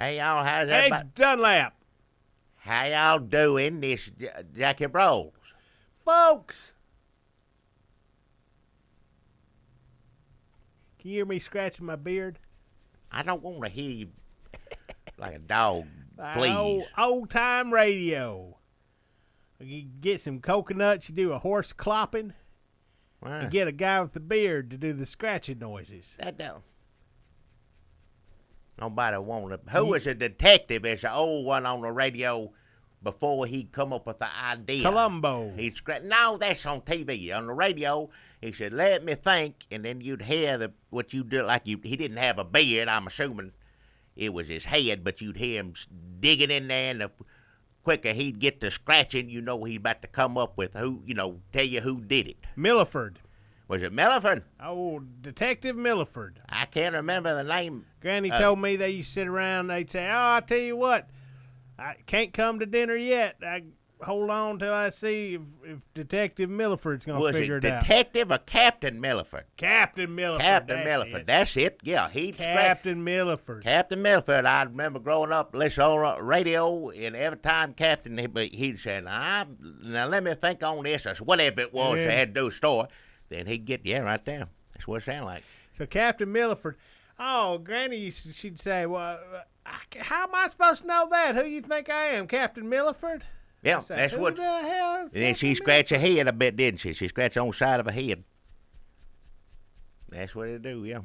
Hey, y'all, how's Hey, it's everybody? Dunlap. How y'all doing this Jackie Rolls? Folks. Can you hear me scratching my beard? I don't want to hear you like a dog, please. Old-time radio. You get some coconuts, you do a horse clopping, and get a guy with a beard to do the scratching noises. That don't. Nobody want to. Who was a detective? It's the old one on the radio before he come up with the idea. Columbo. No, that's on TV. On the radio, he said, "Let me think," and then you'd hear what you do. He didn't have a beard. I'm assuming it was his head, but you'd hear him digging in there, and the quicker he'd get to scratching, he's about to come up with tell you who did it. Milliford. Was it Milliford? Oh, Detective Milliford. I can't remember the name. Granny told me they used to sit around and they'd say, "Oh, I tell you what, I can't come to dinner yet. I hold on till I see if Detective Milliford's going to figure it out." Was it Detective or Captain Milliford? Captain Milliford. Captain Milliford. That's it. Yeah, Captain Milliford. Captain Milliford. I remember growing up listening on the radio, and every time Captain, he'd say, "Now let me think on this," or whatever it was they had to do a story. Then he'd get, right there. That's what it sounded like. So Captain Milliford, Granny, she'd say, "Well, how am I supposed to know that? Who you think I am, Captain Milliford?" Yeah, Say, that's what. Who the hell is And then she Captain scratched her head a bit, didn't she? She scratched on the side of her head. That's what it do, yeah.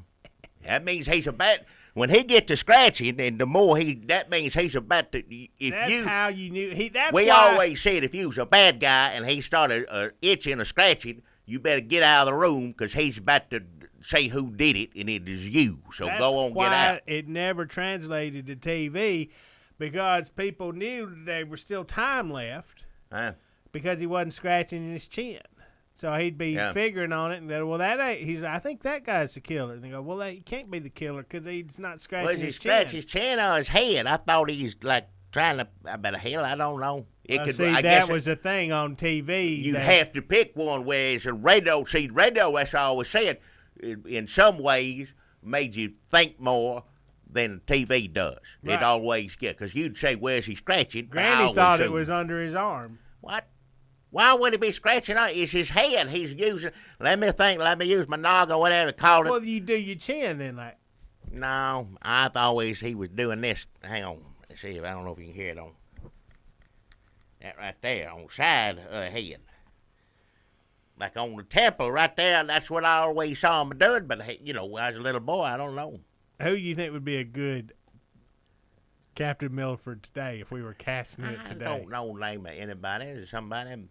That means he's about, when he gets to scratching, and the more that means he's about to, That's how you knew. We always said if you was a bad guy and he started itching or scratching, you better get out of the room because he's about to say who did it, and it is you. So go on, get out. It never translated to TV because people knew they were still time left because he wasn't scratching his chin. So he'd be figuring on it and go, "Well, that ain't." I think that guy's the killer. And they go, "Well, he can't be the killer because he's not scratching his chin." Scratch his chin on his head. I thought he was like trying to. I don't know. That was a thing on TV. You'd have to pick one where it's a radio. See, radio, that's all I always said, in some ways made you think more than TV does. Right. It always, because you'd say, "Where's he scratching?" Granny thought it was under his arm. What? Why would he be scratching on? It's his head. He's using, let me use my noggin, whatever called it. Well, you do your chin then, like. No, I thought always he was doing this. Hang on. Let's see, I don't know if you can hear it on. That right there, on the side of the head. Like on the temple right there, that's what I always saw him doing. But, when I was a little boy, I don't know. Who you think would be a good Captain Milliford today if we were casting it today? I don't know the name of anybody. Is somebody?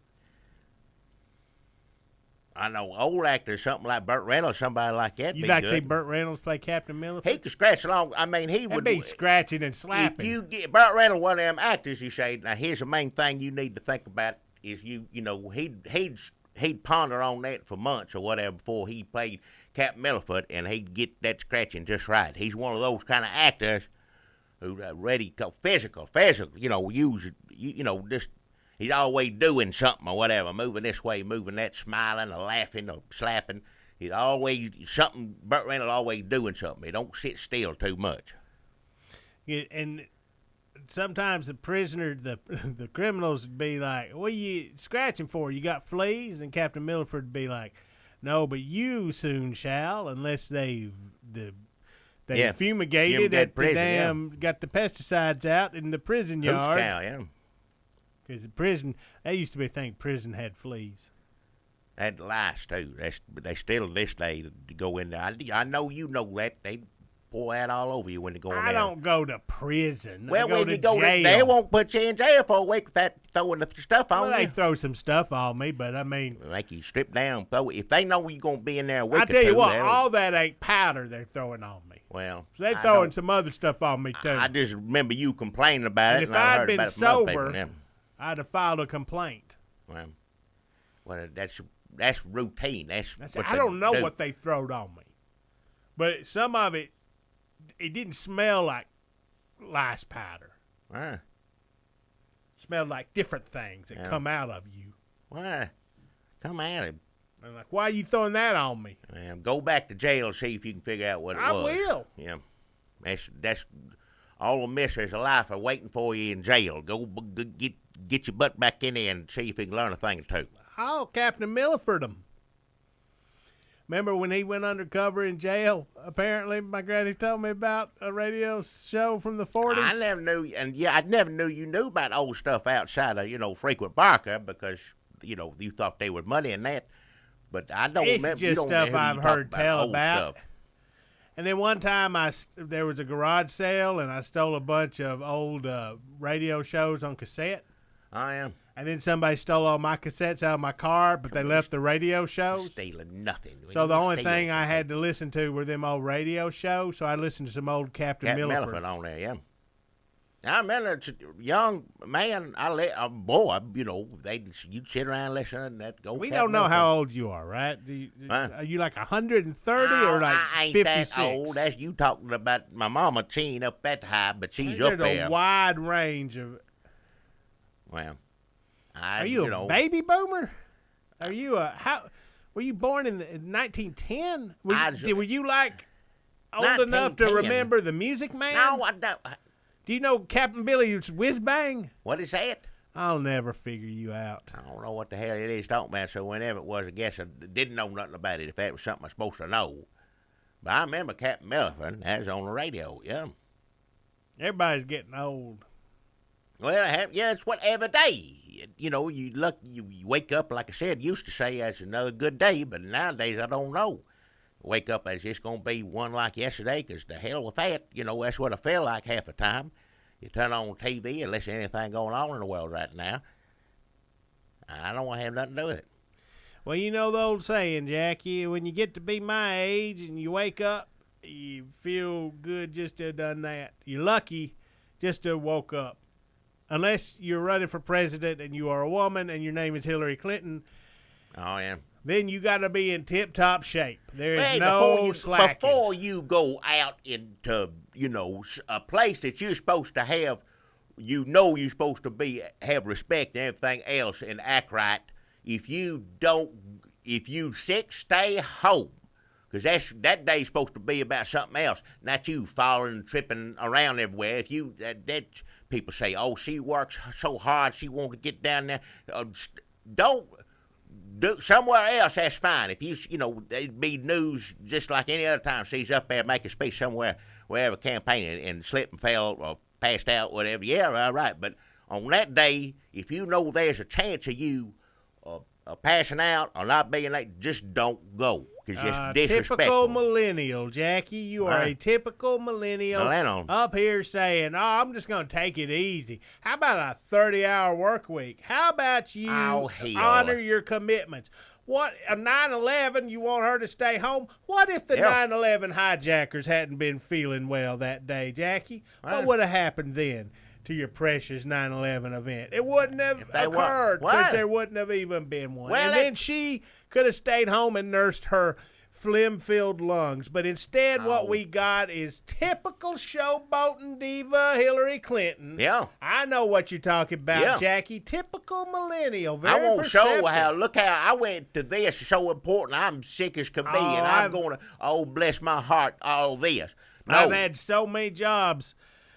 I know old actors, something like Burt Reynolds, somebody like that. You'd like to see Burt Reynolds play Captain Milliford? He could scratch along. I mean, he would be scratching and slapping. If you get Burt Reynolds, one of them actors, you say, now here's the main thing you need to think about is he'd ponder on that for months or whatever before he played Captain Milliford, and he'd get that scratching just right. He's one of those kind of actors who physical, just. He's always doing something or whatever, moving this way, moving that, smiling or laughing or slapping. He's always something. Burt Reynolds always doing something. He don't sit still too much. Yeah, and sometimes the prisoner, the criminals would be like, "What are you scratching for? You got fleas?" And Captain Milliford would be like, "No, but you soon shall, unless they fumigated at the prison, got the pesticides out in the prison yard." Because the prison, that used to be a thing, prison had fleas. Had lice, too. They still, this day, go in there. I know you know that. They pour that all over you when they go in there. I don't go to prison. Well, when you go jail. They won't put you in jail for a week without throwing the stuff on you. They throw some stuff on me, but I mean. Like you strip down. If they know you're going to be in there a week I tell you what, all that ain't powder they're throwing on me. Well, so they're throwing some other stuff on me, too. I just remember you complaining about it. And if I'd been sober, I'd have filed a complaint. Well, that's routine. I don't know what they throwed on me, but some of it didn't smell like lice powder. It smelled like different things that come out of you. Why? Come out of. I'm like, why are you throwing that on me? Go back to jail and see if you can figure out what it was. I will. Yeah, that's all the miseries of life are waiting for you in jail. Go get your butt back in there and see if you can learn a thing or two. Oh, Captain Milliford him. Remember when he went undercover in jail? Apparently, my granny told me about a radio show from the 40s. I never knew, I never knew you knew about old stuff outside of, frequent Barker because, you thought there was money in that. But I don't remember. It's just stuff I've heard tell about. And then one time there was a garage sale, and I stole a bunch of old radio shows on cassette. I am. And then somebody stole all my cassettes out of my car, but they left the radio shows. Stealing nothing. So the only thing I had to listen to were them old radio shows, so I listened to some old Captain Milliford on there, yeah. I remember, young man, you'd sit around listening and that go. We don't know how old you are, right? Are you like 130 or like 56? I ain't that old. That's you talking about my mama. She ain't up that high, but she's up there. There's a wide range of. Well, are you a baby boomer? Are you were you born in 1910? Were you like old enough to remember the Music Man? No, I don't. Do you know Captain Billy's Whiz Bang? What is that? I'll never figure you out. I don't know what the hell it is talking about, so whenever it was, I guess I didn't know nothing about it, if that was something I'm supposed to know. But I remember Captain Milliford. That was on the radio, yeah. Everybody's getting old. Well, it's what every day. You wake up, like I said, used to say it's another good day, but nowadays I don't know. Wake up as it's going to be one like yesterday, because the hell with that. That's what I feel like half the time. You turn on TV and listen to anything going on in the world right now. I don't want to have nothing to do with it. Well, you know the old saying, Jackie, when you get to be my age and you wake up, you feel good just to have done that. You're lucky just to have woke up. Unless you're running for president and you are a woman and your name is Hillary Clinton. Oh, yeah. Then you got to be in tip-top shape. There is no slacking. Before you go out into, a place that you're supposed to have, you're supposed to have respect and everything else and act right. If you sick, stay home. Because that day's supposed to be about something else, not you falling, tripping around everywhere. If that people say, oh, she works so hard, she wants to get down there. Don't do somewhere else. That's fine. If it'd be news just like any other time. She's up there making a speech somewhere, wherever campaigning, and slipped and fell or passed out, whatever. Yeah, all right. But on that day, if you know there's a chance of you passing out or not being late, just don't go. Because it's disrespectful. Typical millennial, Jackie. You are a typical millennial up here saying, I'm just going to take it easy. How about a 30-hour work week? How about you honor your commitments? What, a 9/11, you want her to stay home? What if the 9/11 hijackers hadn't been feeling well that day, Jackie? What would have happened then to your precious 9/11 event? It wouldn't have occurred because there wouldn't have even been one. Well, and then she could have stayed home and nursed her phlegm-filled lungs. But instead, what we got is typical showboating diva Hillary Clinton. Yeah. I know what you're talking about, Jackie. Typical millennial. Very I won't perceptive. show look how I went to this so important. I'm sick as could be, and I'm going to, bless my heart, all this. No. I've had so many jobs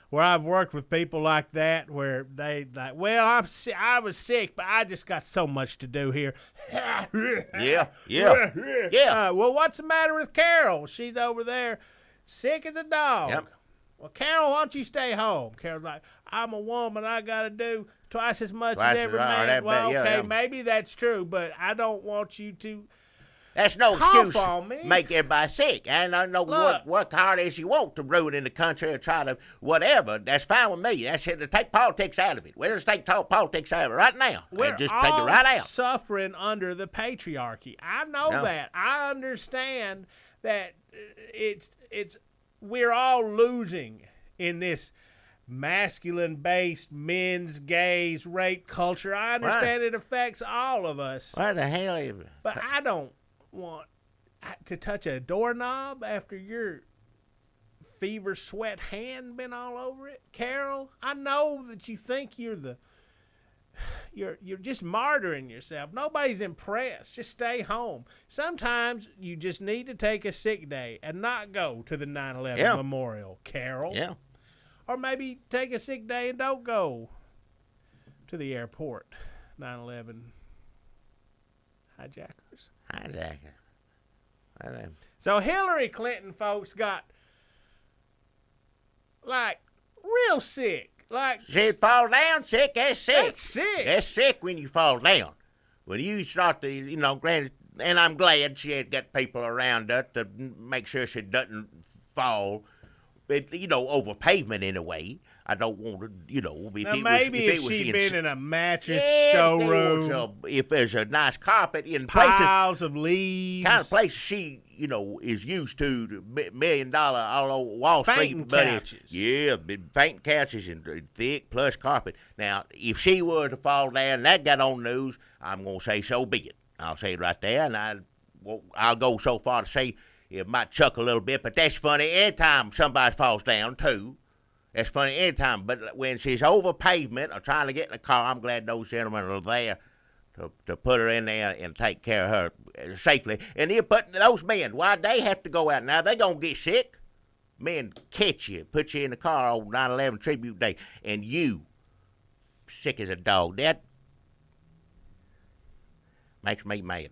where I've worked with people like that, where they like, well, I was sick, but I just got so much to do here. Yeah. Well, what's the matter with Carol? She's over there, sick as a dog. Yep. Well, Carol, why don't you stay home? Carol's like, I'm a woman. I got to do twice as much as every man. Well, maybe that's true, but I don't want you to. That's no excuse to make everybody sick. And I know work hard as you want to ruin in the country or try to whatever. That's fine with me. That's it. To take politics out of it. We'll just take politics out of it right now. We're just all take it right out. Suffering under the patriarchy. I know that. I understand that we're all losing in this masculine-based men's gaze rape culture. I understand it affects all of us. What the hell is it? But I don't want to touch a doorknob after your fever sweat hand been all over it. Carol, I know that you think you're just martyring yourself. Nobody's impressed. Just stay home. Sometimes you just need to take a sick day and not go to the 9/11 memorial, Carol. Yeah. Or maybe take a sick day and don't go to the airport. 9/11 hijackers. So Hillary Clinton, folks, got, like, real sick. Like, she'd fall down sick. That's sick. That's sick. That's sick when you fall down. When you start to, granted, and I'm glad she had got people around her to make sure she doesn't fall, but, over pavement in a way. I don't want to, if she'd been in a mattress showroom. If there's a nice carpet in piles of leaves. Kind of places she, is used to, $1 million all over Wall Street. Fainting couches. Yeah, fainting couches and thick plush carpet. Now, if she were to fall down and that got on the news, I'm going to say so be it. I'll say it right there, and I'll go so far to say it might chuck a little bit, but that's funny anytime somebody falls down, too. That's funny anytime, but when she's over pavement or trying to get in the car, I'm glad those gentlemen are there to put her in there and take care of her safely. And they're putting those men, why they have to go out now? They're going to get sick. Men catch you, put you in the car on 9/11 Tribute Day, and you, sick as a dog. That makes me mad.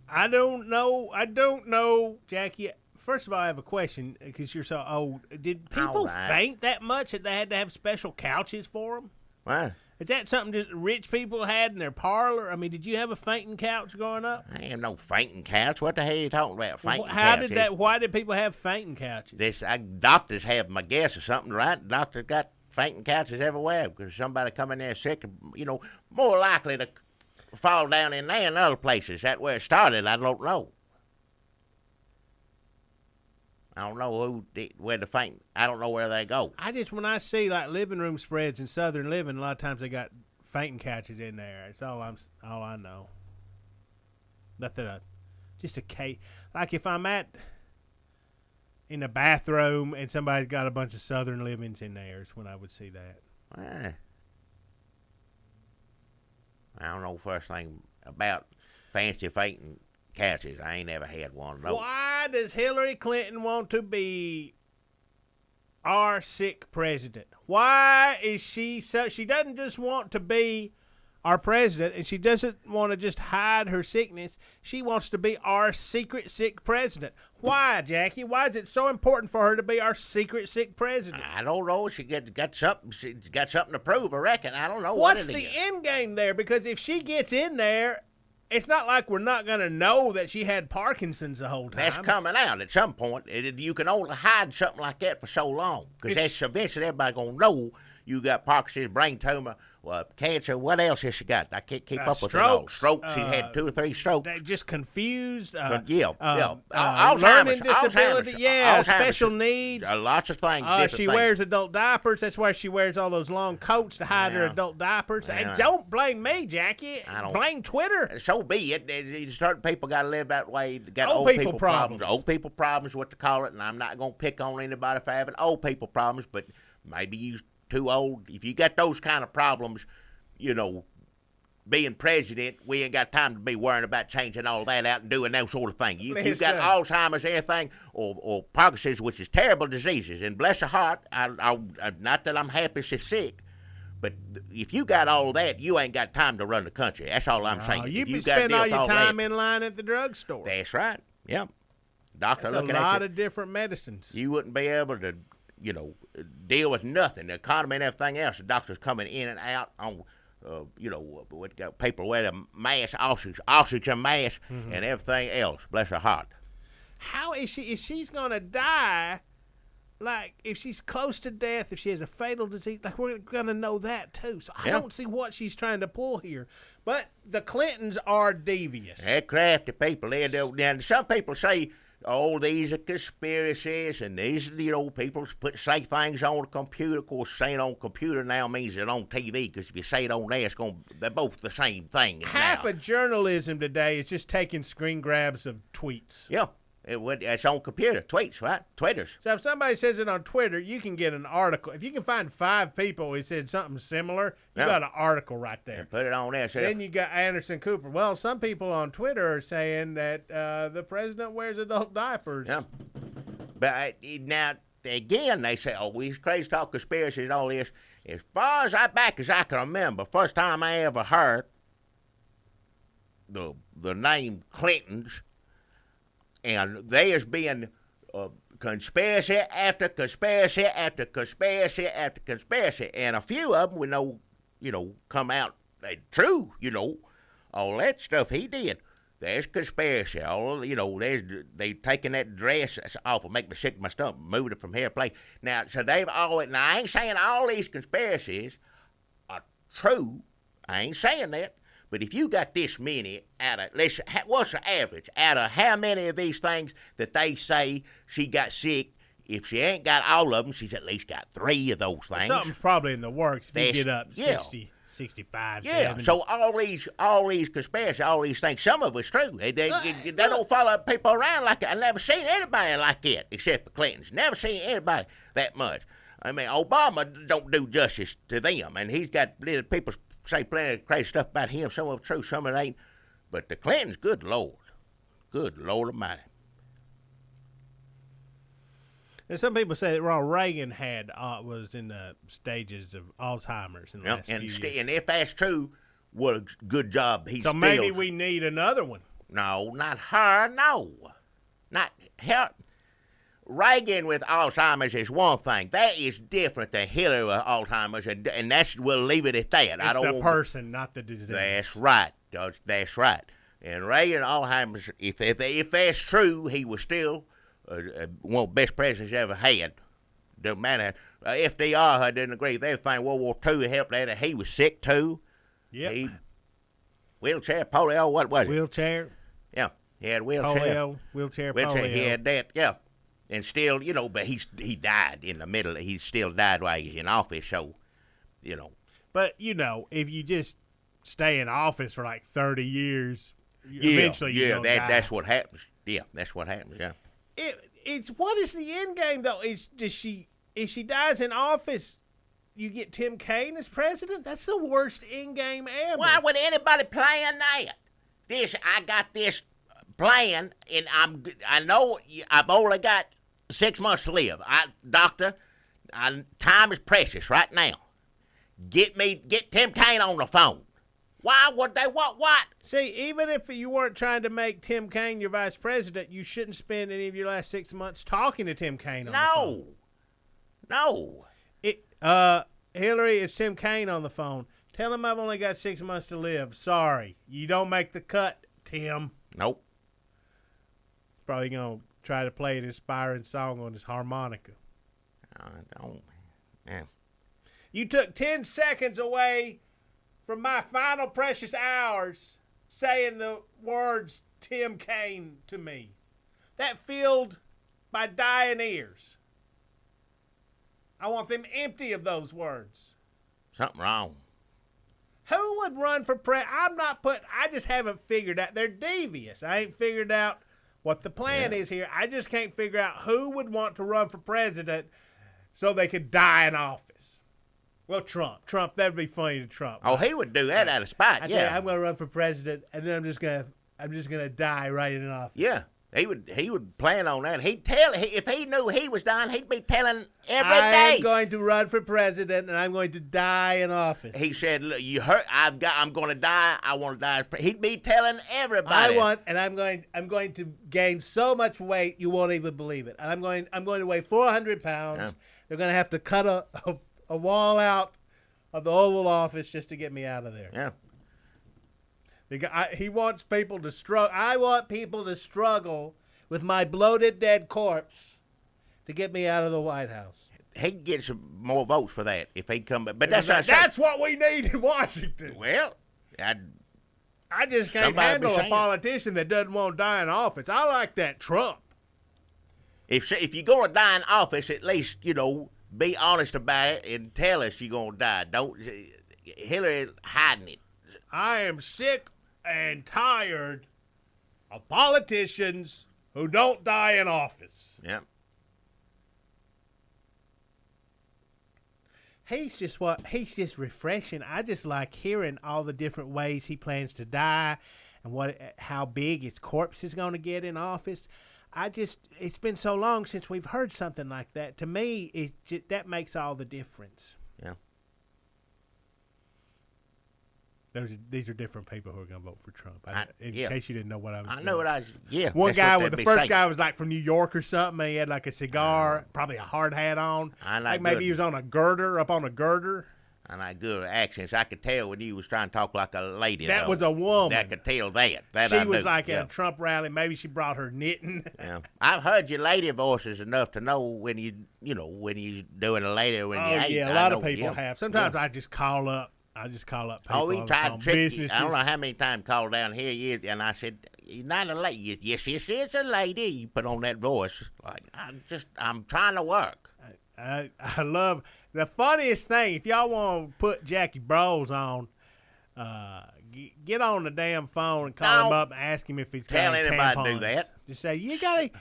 I don't know, Jackie. First of all, I have a question because you're so old. Did people faint that much that they had to have special couches for them? What? Is that something just rich people had in their parlor? I mean, did you have a fainting couch growing up? I ain't no fainting couch. What the hell are you talking about? Fainting couch? Why did people have fainting couches? Doctors have, my guess, or something, right? Doctors got fainting couches everywhere because somebody come in there sick, more likely to fall down in there than other places. That's where it started. I don't know. I don't know where to faint. I don't know where they go. When I see like living room spreads in Southern Living, a lot of times they got fainting couches in there. It's all I know. Nothing, just a case. Like if I'm in a bathroom and somebody's got a bunch of Southern Livings in there, is when I would see that. I don't know first thing about fancy fainting couches. I ain't never had one of those. Why does Hillary Clinton want to be our sick president? Why is she so? She doesn't just want to be our president, and she doesn't want to just hide her sickness. She wants to be our secret sick president. Why, Jackie? Why is it so important for her to be our secret sick president? I don't know. She got something. She got something to prove. I reckon. I don't know. What's the end game there? Because if she gets in there, it's not like we're not going to know that she had Parkinson's the whole time. That's coming out at some point. You can only hide something like that for so long. Because that's eventually everybody going to know you got Parkinson's, brain tumor, cancer. What else has she got? I can't keep up with it all. Strokes. She had 2 or 3 strokes. Just confused. Learning disability. Special needs. Lots of things. She wears adult diapers. That's why she wears all those long coats to hide her adult diapers. Hey, don't blame me, Jackie. Blame Twitter. So be it. Certain people got to live that way. Got old people problems. Old people problems, what to call it. And I'm not going to pick on anybody for having old people problems, but maybe you too old. If you got those kind of problems, being president, we ain't got time to be worrying about changing all that out and doing that sort of thing. If you got Alzheimer's or anything, or Parkinson's, which is terrible diseases, and bless your heart, I not that I'm happy she's sick, but if you got all that, you ain't got time to run the country. That's all I'm saying. You spend all your time in line at the drugstore. That's right. Yep. Doctor looking at you. A lot of different medicines. You wouldn't be able to deal with nothing. The economy and everything else. The doctors coming in and out on, with people wearing a mask, oxygen mask, and everything else. Bless her heart. How is she? If she's gonna die, like if she's close to death, if she has a fatal disease, like we're gonna know that too. So I don't see what she's trying to pull here. But the Clintons are devious. They're crafty people. Now some people say, oh, these are conspiracies, and these, people say things on the computer. Of course, saying on computer now means it on TV, because if you say it on there, they're both the same thing. Half of journalism today is just taking screen grabs of tweets. Yeah. It's on computer, tweets, right? Twitters. So if somebody says it on Twitter, you can get an article. If you can find 5 people who said something similar, you got an article right there. And put it on there. Then you got Anderson Cooper. Well, some people on Twitter are saying that the president wears adult diapers. Yeah. But now, again, they say, oh, these crazy talk conspiracies and all this. As far as I can remember, first time I ever heard the name Clintons, and there's been conspiracy after conspiracy after conspiracy after conspiracy, and a few of them we know, come out true, all that stuff he did. There's conspiracy. They taking that dress. That's awful. Make me sick to my stomach. Moving it from here to place. Now, so they've all. Now, I ain't saying all these conspiracies are true. I ain't saying that. But if you got this many out of, what's the average? Out of how many of these things that they say she got sick, if she ain't got all of them, she's at least got 3 of those things. Something's probably in the works if you get up 60. 65, yeah. 70. So all these conspiracies, all these things, some of it's true. They don't follow people around like that. I never seen anybody like that except the Clintons. Never seen anybody that much. I mean, Obama don't do justice to them, and he's got people say plenty of crazy stuff about him. Some of it's true, some of it ain't. But the Clintons, good Lord Almighty. And some people say that Ronald Reagan was in the stages of Alzheimer's in the last few years. And if that's true, what a good job he's So maybe we need another one. No, not her, no. Not her. Reagan with Alzheimer's is one thing. That is different than Hillary with Alzheimer's, and we'll leave it at that. It's the person, not the disease. That's right. That's right. And Reagan Alzheimer's, if that's true, he was still one of the best presidents ever had. Doesn't matter. FDR didn't agree with everything. World War II helped that. He was sick too. Yeah. Wheelchair, polio, what was it? Wheelchair. Yeah, he had wheelchair. Polio. He had that, yeah. And still, but he died in the middle. He still died while he was in office, so, But, if you just stay in office for like 30 years, eventually you're going to die. That's what happens. Yeah, that's what happens, yeah. It's what is the end game though? If she dies in office, you get Tim Kaine as president? That's the worst end game ever. Why would anybody plan that? I got this plan, and I know I've only got 6 months to live. Doctor, time is precious right now. Get Tim Kaine on the phone. Why would they want what? See, even if you weren't trying to make Tim Kaine your vice president, you shouldn't spend any of your last 6 months talking to Tim Kaine on the phone. No. Hillary, it's Tim Kaine on the phone. Tell him I've only got 6 months to live. Sorry. You don't make the cut, Tim. Nope. Probably going to try to play an inspiring song on his harmonica. I don't. Yeah. You took 10 seconds away from my final precious hours saying the words Tim Kaine to me. That filled my dying ears. I want them empty of those words. Something wrong. Who would run for president? I just haven't figured out. They're devious. I ain't figured out what the plan is here. I just can't figure out who would want to run for president so they could die in office. Well, Trump, that'd be funny to Trump. Oh, he would do that out of spite. I'm going to run for president, and then I'm just gonna die right in office. Yeah, he would plan on that. If he knew he was dying, he'd be telling every day. I'm going to run for president, and I'm going to die in office. He said, "Look, you heard? I'm going to die. I want to die." He'd be telling everybody. I'm going to gain so much weight you won't even believe it. And I'm going to weigh 400 pounds. Yeah. They're going to have to cut a wall out of the Oval Office just to get me out of there. Yeah. He wants people to struggle. I want people to struggle with my bloated dead corpse to get me out of the White House. He'd get some more votes for that if he'd come back. But that's what we need in Washington. Well, I just can't handle a politician that doesn't want to die in office. I like that Trump. If you're going to die in office, at least, be honest about it and tell us you're going to die. Don't Hillary hiding it. I am sick and tired of politicians who don't die in office. Yeah. He's just refreshing. I just like hearing all the different ways he plans to die and how big his corpse is going to get in office. it's been so long since we've heard something like that. To me, that makes all the difference. Yeah. These are different people who are going to vote for Trump. In case you didn't know what I was doing. I know what I was, yeah. One guy, the first guy was like from New York or something. He had like a cigar, probably a hard hat on. Like maybe he was on a girder, up on a girder. And I good accents. I could tell when he was trying to talk like a lady. That was a woman. I could tell that. She was like at a Trump rally. Maybe she brought her knitting. Yeah. I've heard your lady voices enough to know when you doing a lady. When you ain't. Yeah, a lot of people have. Sometimes I just call up. People. Oh, he tried to trick businesses. you. I don't know how many times called down here, and I said, "You're not a lady." Yes, it's a lady. You put on that voice. Like I'm trying to work. I love the funniest thing. If y'all want to put Jackie Brawls on, get on the damn phone and call him up and ask him if he's got any tampons. Tell anybody to do that. Just say you got to.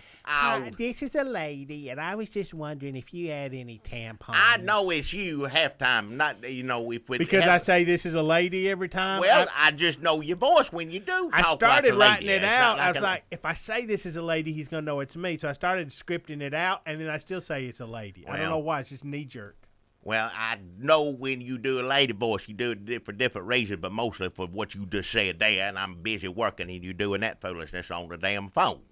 This is a lady, and I was just wondering if you had any tampons. I know it's you half time, not if we because I say this is a lady every time. Well, I just know your voice when you do. I talk started like a writing it out. I was like, if I say this is a lady, he's gonna know it's me. So I started scripting it out, and then I still say it's a lady. I don't know why. It's just knee jerk. Well, I know when you do a lady voice, you do it for different reasons, but mostly for what you just said there. And I'm busy working, and you doing that foolishness on the damn phone.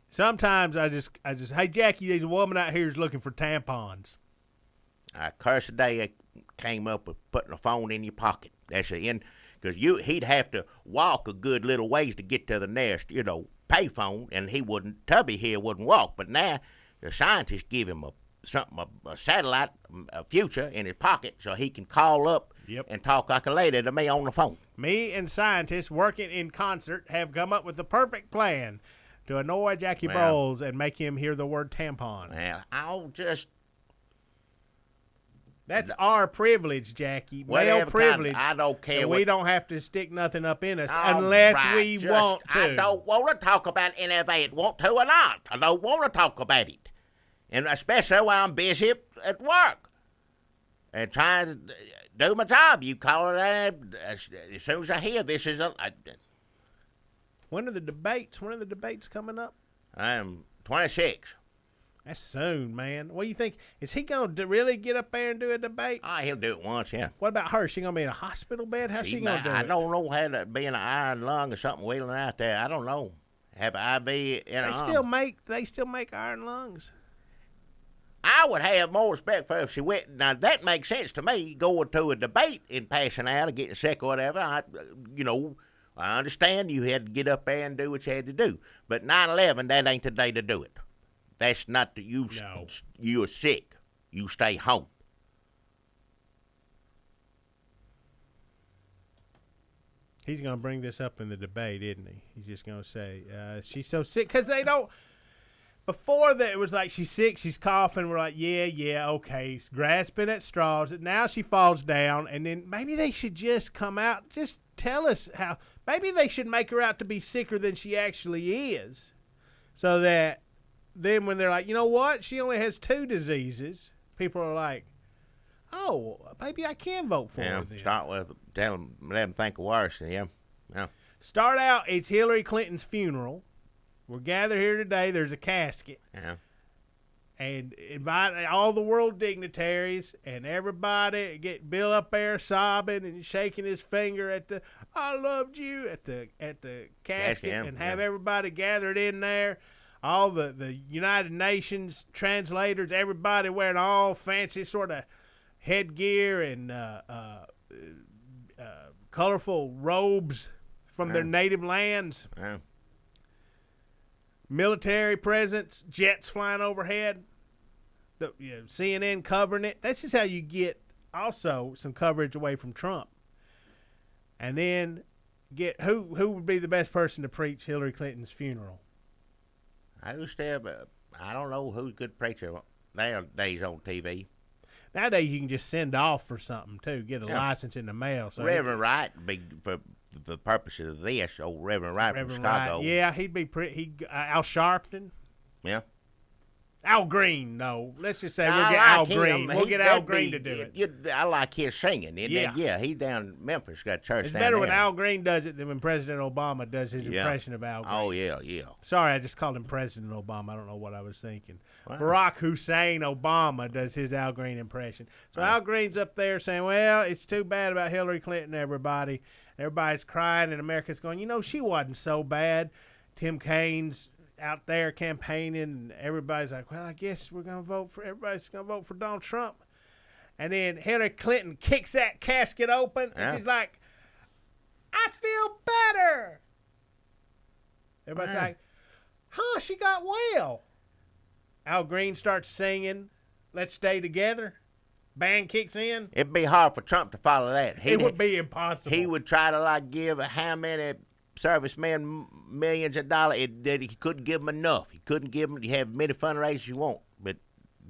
Sometimes I just, hey, Jackie, there's a woman out here who's looking for tampons. I curse the day I came up with putting a phone in your pocket. That's the end, because he'd have to walk a good little ways to get to the nearest, payphone, and Tubby here wouldn't walk. But now the scientists give him a satellite, a future in his pocket, so he can call up and talk like a lady to me on the phone. Me and scientists working in concert have come up with the perfect plan to annoy Jackie Bowles and make him hear the word tampon. Well, That's our privilege, Jackie. Male privilege. I don't care. We don't have to stick nothing up in us unless we want to. I don't want to talk about any of it. Want to or not. I don't want to talk about it. And especially when I'm busy at work and trying to do my job. You call it as soon as I hear this is When are the debates? When are the debates coming up? 26. That's soon, man. What do you think? Is he going to really get up there and do a debate? He'll do it once, yeah. What about her? Is she going to be in a hospital bed? How's she going to do it? I don't know how to be in an iron lung or something wheeling out there. I don't know. Have an IV in her arm. They still make iron lungs. I would have more respect for her if she went. Now, that makes sense to me, going to a debate and passing out or getting sick or whatever. I understand you had to get up there and do what you had to do. But 9/11, that ain't the day to do it. That's not you're sick. You stay home. He's going to bring this up in the debate, isn't he? He's just going to say, she's so sick. Because they don't. Before that, it was like she's sick, she's coughing. We're like, yeah, okay. Grasping at straws. Now she falls down. And then maybe they should just come out, just tell us how. Maybe they should make her out to be sicker than she actually is. So that then when they're like, you know what? She only has 2 diseases. People are like, oh, maybe I can vote for her then. Start with, let them think worse. Yeah. Start out, it's Hillary Clinton's funeral. We're gathered here today. There's a casket. Yeah. And invite all the world dignitaries and everybody. Get Bill up there sobbing and shaking his finger at the "I loved you" at the casket, and have everybody gathered in there. All the United Nations translators, everybody wearing all fancy sort of headgear and colorful robes from their native lands. Yeah. Military presence, jets flying overhead, CNN covering it. This is how you get also some coverage away from Trump. And then get who would be the best person to preach Hillary Clinton's funeral? I don't know who's a good preacher nowadays on TV. Nowadays you can just send off for something too, get a license in the mail. So Reverend Wright be for the purpose of this, old Reverend Wright from Chicago. Wright. Yeah, he'd be Al Sharpton. Yeah. Al Green, no. Let's just say we'll get Al Green. We'll get Al Green to do it. I like his singing. Yeah, he's down in Memphis, got church down there. It's better when Al Green does it than when President Obama does his impression of Al Green. Oh, yeah. Sorry, I just called him President Obama. I don't know what I was thinking. Wow. Barack Hussein Obama does his Al Green impression. So Al Green's up there saying, well, it's too bad about Hillary Clinton, everybody. Everybody's crying, and America's going, she wasn't so bad. Tim Kaine's out there campaigning, and everybody's like, well, I guess everybody's going to vote for Donald Trump. And then Hillary Clinton kicks that casket open, and she's like, I feel better. Everybody's like, she got well. Al Green starts singing, Let's Stay Together. Band kicks in. It'd be hard for Trump to follow that. It would be impossible. He would try to give how many servicemen millions of dollars. He couldn't give them enough. He couldn't give them. You have many fundraisers you want, but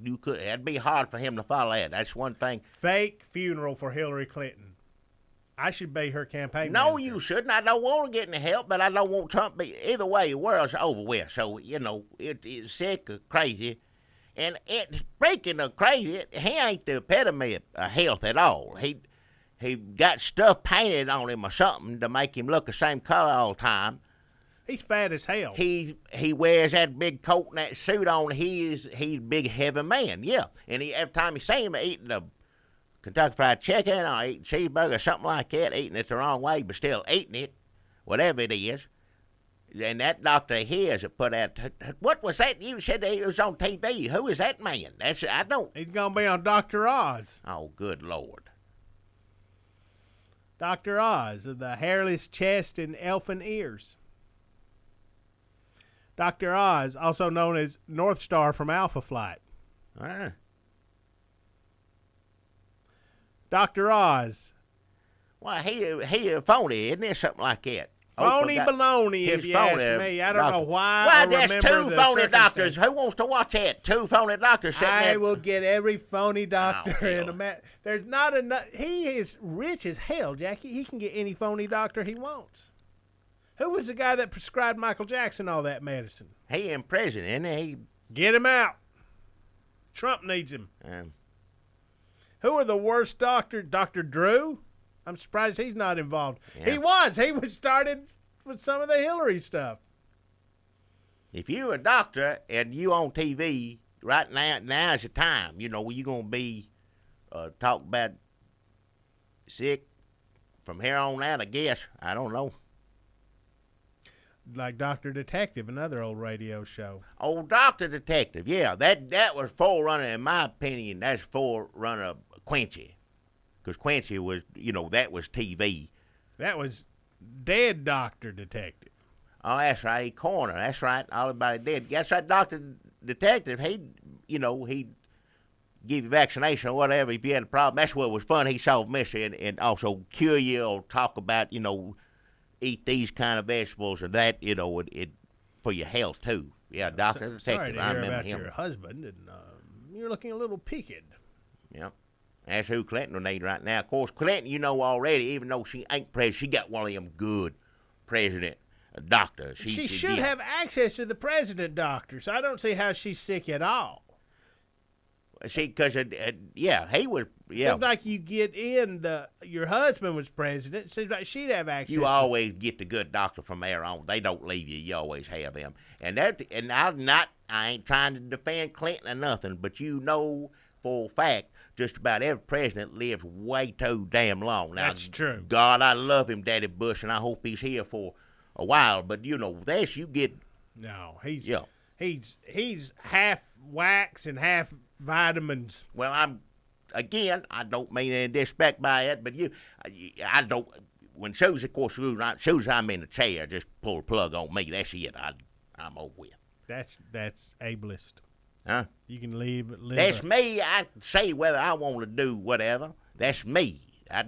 you could. It'd be hard for him to follow that. That's one thing. Fake funeral for Hillary Clinton. I should be her campaign No, manager. You shouldn't. I don't want to get any help, but I don't want Trump to be. Either way, the world's over with. So, it's sick or crazy. And speaking of crazy, he ain't the epitome of health at all. He got stuff painted on him or something to make him look the same color all the time. He's fat as hell. He wears that big coat and that suit on. He's a big heavy man, yeah. And every time you see him eating a Kentucky Fried Chicken or eating cheeseburger or something like that, eating it the wrong way, but still eating it, whatever it is. And that doctor of his that put out, what was that? You said that he was on TV. Who is that man? I don't. He's going to be on Dr. Oz. Oh, good Lord. Dr. Oz of the hairless chest and elfin ears. Dr. Oz, also known as North Star from Alpha Flight. Dr. Oz. Well, he a phony, isn't there? Something like that. Phony baloney, if you ask me. I don't know why. Well, there's two phony doctors. Who wants to watch that? Two phony doctors sitting there. I will get every phony doctor in America. There's not enough. He is rich as hell, Jackie. He can get any phony doctor he wants. Who was the guy that prescribed Michael Jackson all that medicine? He in prison, isn't he? Get him out. Trump needs him. Who are the worst doctors? Dr. Drew? I'm surprised he's not involved. Yeah. He was started with some of the Hillary stuff. If you're a doctor and you on TV right now's the time. You're going to be talk about sick from here on out, I guess. I don't know. Like Dr. Detective, another old radio show. Oh, Dr. Detective, yeah. That was forerunner, in my opinion, that's forerunner of Quincy. Because Quincy was, that was TV. That was dead Dr. Detective. Oh, that's right. He corner. That's right. Everybody dead. That's right. Dr. Detective, he'd give you vaccination or whatever if you had a problem. That's what was fun. He solved mystery and also cure you or talk about, eat these kind of vegetables and that, it for your health too. Yeah, Dr. Detective. Sorry to hear about your husband, and you're looking a little peaked. Yeah. That's who Clinton will need right now. Of course, Clinton, already, even though she ain't president, she got one of them good president doctors. She should have access to the president doctors. I don't see how she's sick at all. See, because, he was, Seems like you get in your husband was president. Seems like she'd have access. You always get the good doctor from there on. They don't leave you. You always have them. I ain't trying to defend Clinton or nothing, but for a fact, just about every president lives way too damn long. Now, that's true. God, I love him, Daddy Bush, and I hope he's here for a while. But this you get. No, he's half wax and half vitamins. Well, I don't mean any disrespect by it, but I don't. When Susie, of course, Susie, I'm in the chair, just pull the plug on me. That's it. I'm over with. That's ableist. Huh? You can leave. That's me. I say whether I want to do whatever. That's me. I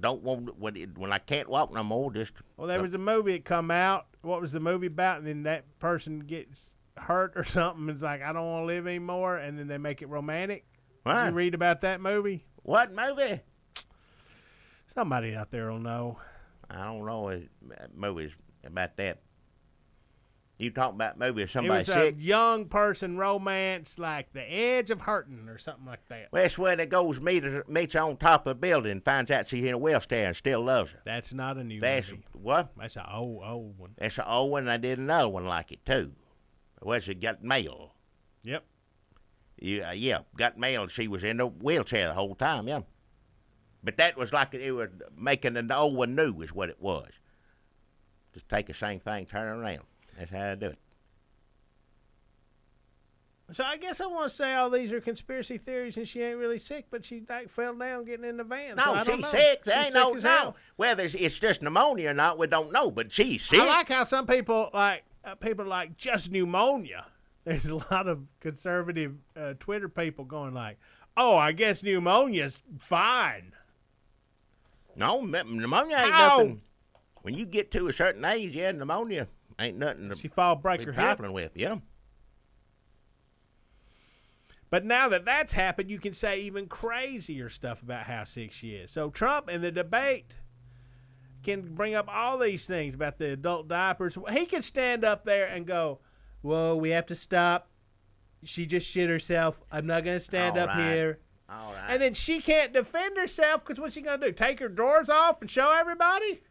don't want when I can't walk no more. Just there was a movie that come out. What was the movie about? And then that person gets hurt or something. It's like I don't want to live anymore. And then they make it romantic. What? Did you read about that movie? What movie? Somebody out there will know. I don't know movies about that. You talking about maybe if somebody's It was sick? a young person romance, like The Edge of Hurting or something like that. Well, that's when it goes meets her on top of the building and finds out she's in a wheelchair and still loves her. That's not a new That's movie. what? That's an old one. That's an old one, and I did another one like it, too. Well, she got mail. Yep. Yeah, got mail, and she was in a wheelchair the whole time, yeah. But that was like it was making an old one new is what it was. Just take the same thing, turn it around. That's how I do it. So I guess I want to say all these are conspiracy theories, and she ain't really sick, but she like fell down getting in the van. No, so she's sick. There ain't no. Hell. Whether it's just pneumonia or not, we don't know. But she's sick. I like how some people like just pneumonia. There's a lot of conservative Twitter people going like, "Oh, I guess pneumonia's fine." No, pneumonia ain't nothing. When you get to a certain age, yeah, pneumonia ain't nothing to she fall break her trifling with, yeah. But now that that's happened, you can say even crazier stuff about how sick she is. So Trump in the debate can bring up all these things about the adult diapers. He can stand up there and go, "Whoa, we have to stop. She just shit herself. I'm not going to stand up here." All right. And then she can't defend herself because what's she going to do? Take her drawers off and show everybody?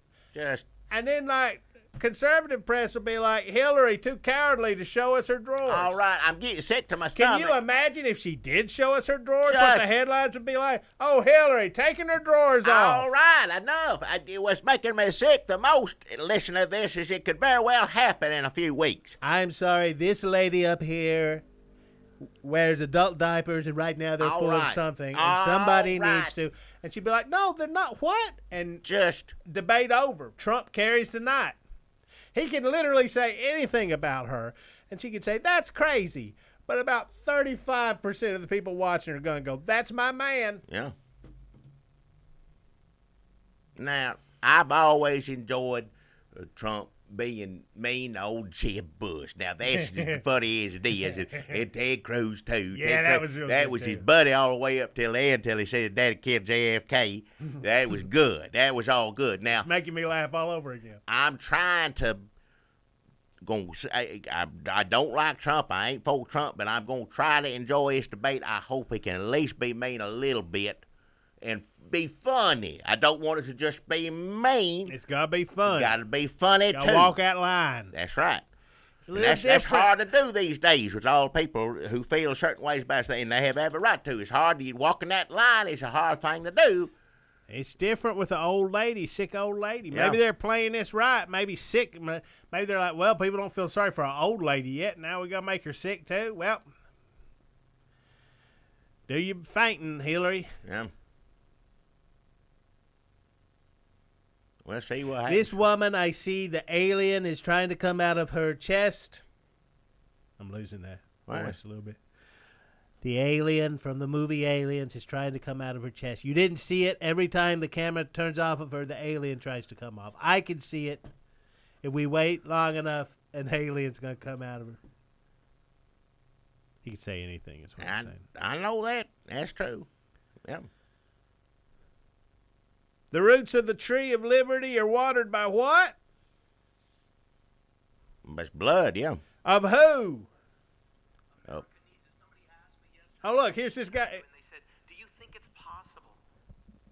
And then, like, conservative press will be like, "Hillary, too cowardly to show us her drawers." All right, I'm getting sick to my stomach. Can you imagine if she did show us her drawers? What the headlines would be like? "Oh, Hillary, taking her drawers off." All right, enough. What's making me sick the most, listening to this, is it could very well happen in a few weeks. I'm sorry, this lady up here wears adult diapers, and right now they're full of something, and somebody needs to. And she'd be like, "No, they're not." What? And just debate over. Trump carries the night. He can literally say anything about her, and she could say, "That's crazy." But about 35% of the people watching are going to go, "That's my man." Yeah. Now, I've always enjoyed Trump being mean to old Jeb Bush. Now, that's as funny as it is. And Ted Cruz, too. Yeah, that was real That good, was too. his buddy all the way up till the end, till he said Daddy killed JFK. That was good. That was all good. Now, It's making me laugh all over again. I'm trying to I don't like Trump. I ain't for Trump, but I'm going to try to enjoy this debate. I hope he can at least be mean a little bit and be funny. I don't want it to just be mean. It's got to be fun. Got to be funny, Gotta too. walk that line. That's right. It's a little That's hard to do these days with all people who feel certain ways about things, and they have every right to. It's hard. Walking that line is a hard thing to do. It's different with the old lady, sick old lady. Yeah. Maybe they're playing this right. Maybe sick. Maybe they're like, "Well, people don't feel sorry for an old lady yet. Now we got to make her sick, too." Well, do you fainting, Hillary? Yeah. We'll see what happens. This woman, I see the alien is trying to come out of her chest. I'm losing that voice a little bit. The alien from the movie Aliens is trying to come out of her chest. You didn't see it. Every time the camera turns off of her, the alien tries to come off. I can see it. If we wait long enough, an alien's going to come out of her. He could say anything, is what I'm saying. I know that. That's true. Yeah. The roots of the tree of liberty are watered by what? It's blood, yeah. Of who? Oh. Oh, look, here's this guy. And they said, "Do you think it's possible,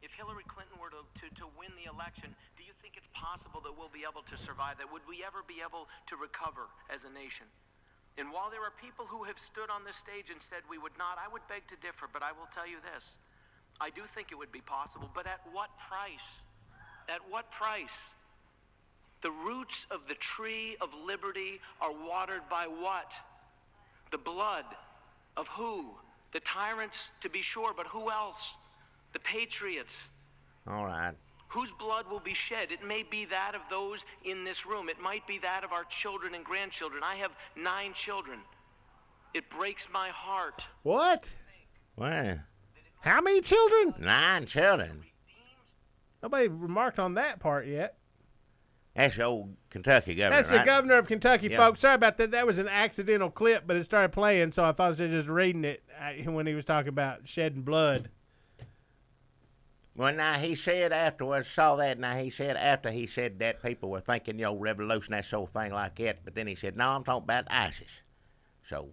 if Hillary Clinton were to win the election, do you think it's possible that we'll be able to survive that? Would we ever be able to recover as a nation?" And while there are people who have stood on this stage and said we would not, I would beg to differ, but I will tell you this. I do think it would be possible, but at what price? At what price? The roots of the tree of liberty are watered by what? The blood of who? The tyrants, to be sure, but who else? The patriots. All right. Whose blood will be shed? It may be that of those in this room. It might be that of our children and grandchildren. I have 9 children. It breaks my heart. What? Wow. How many children? 9 children. Nobody remarked on that part yet. That's the old Kentucky governor, That's right? the governor of Kentucky, Yeah. folks. Sorry about that. That was an accidental clip, but it started playing, so I thought I was just reading it when he was talking about shedding blood. Well, now he said afterwards, saw that. Now he said after he said that, people were thinking, revolution, that sort of thing like that. But then he said, no, I'm talking about ISIS. So.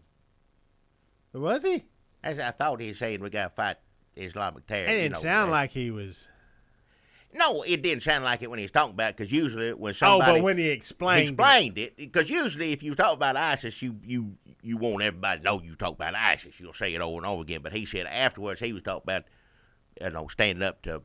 Was he? As I thought he was saying, we got to fight Islamic terror. It didn't sound like he was. No, it didn't sound like it when he was talking about it, because usually when somebody. Oh, but when he explained it, because usually if you talk about ISIS, you want everybody to know you talk about ISIS. You'll say it over and over again. But he said afterwards he was talking about, standing up to.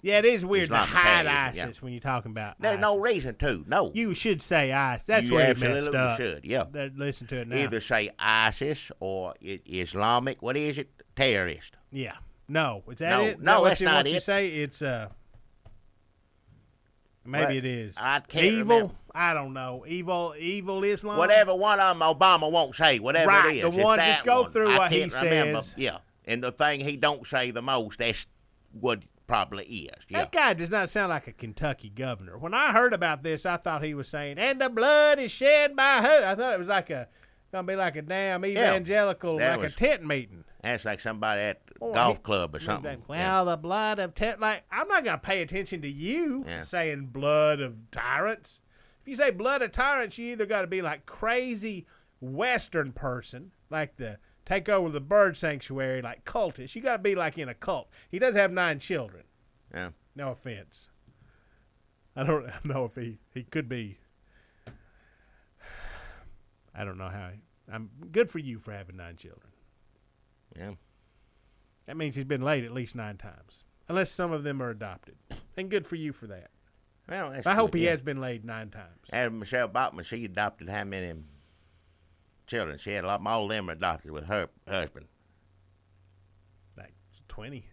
Yeah, it is weird Islamic to hide terrorism, ISIS when you're talking about There's ISIS. no reason to. No. You should say ISIS. That's you where he absolutely messed up. should, yeah. Listen to it now. Either say ISIS or Islamic, what is it? Terrorist. Yeah. No. Is that No, it? no, Is that's that not what you it. say? It's maybe Well, it is. I can't evil? remember. I don't know. Evil Islam? Whatever one of them Obama won't say, whatever Right, it is. the it's one, that just go one. through I what he can't remember. says. Yeah. And the thing he don't say the most, that's what probably is. Yeah. That guy does not sound like a Kentucky governor. When I heard about this, I thought he was saying, and the blood is shed by who? I thought it was gonna be like a damn evangelical, like a tent meeting. That's like somebody at golf club or something. Well, the blood of I'm not gonna pay attention to you saying blood of tyrants. If you say blood of tyrants, you either got to be like crazy Western person, like the take over the bird sanctuary, like cultist. You got to be like in a cult. He does have 9 children. Yeah. No offense. I don't know if he could be. I don't know how. I'm good for you for having 9 children. Yeah. That means he's been laid at least 9 times, unless some of them are adopted. And good for you for that. Well, that's I hope good, he has been laid 9 times. And Michelle Bachman, she adopted how many children? She had a lot. All of them adopted with her husband. Like 20.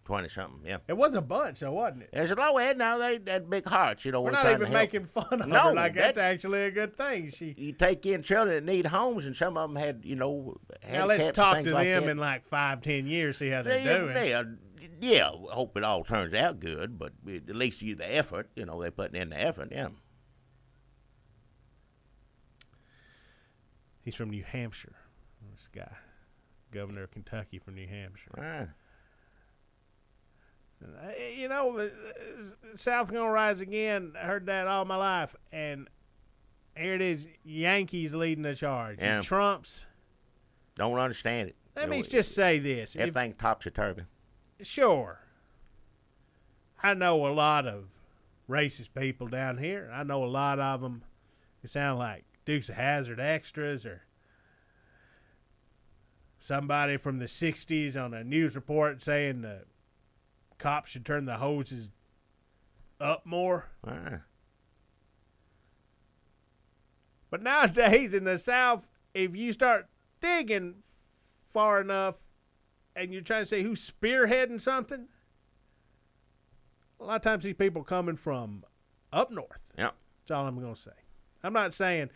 20-something, yeah. It was a bunch, though, wasn't it? There's a low head now. They had big hearts, We're not even making fun of her. Like, that's actually a good thing. You take in children that need homes, and some of them had, now let's talk to them in like 5-10 years, see how they're doing. Yeah, hope it all turns out good, but at least the effort, they're putting in the effort, yeah. He's from New Hampshire, this guy. Governor of Kentucky from New Hampshire. Right. The South gonna rise again. I heard that all my life, and here it is: Yankees leading the charge. Yeah. And Trump's. Don't understand it. Let me just say this: everything topsy-turvy. Sure, I know a lot of racist people down here. I know a lot of them. They sound like Dukes of Hazzard extras or somebody from the '60s on a news report saying the cops should turn the hoses up more. Ah. But nowadays in the South, if you start digging far enough and you're trying to say who's spearheading something, a lot of times these people coming from up north. Yeah. That's all I'm going to say. I'm not saying,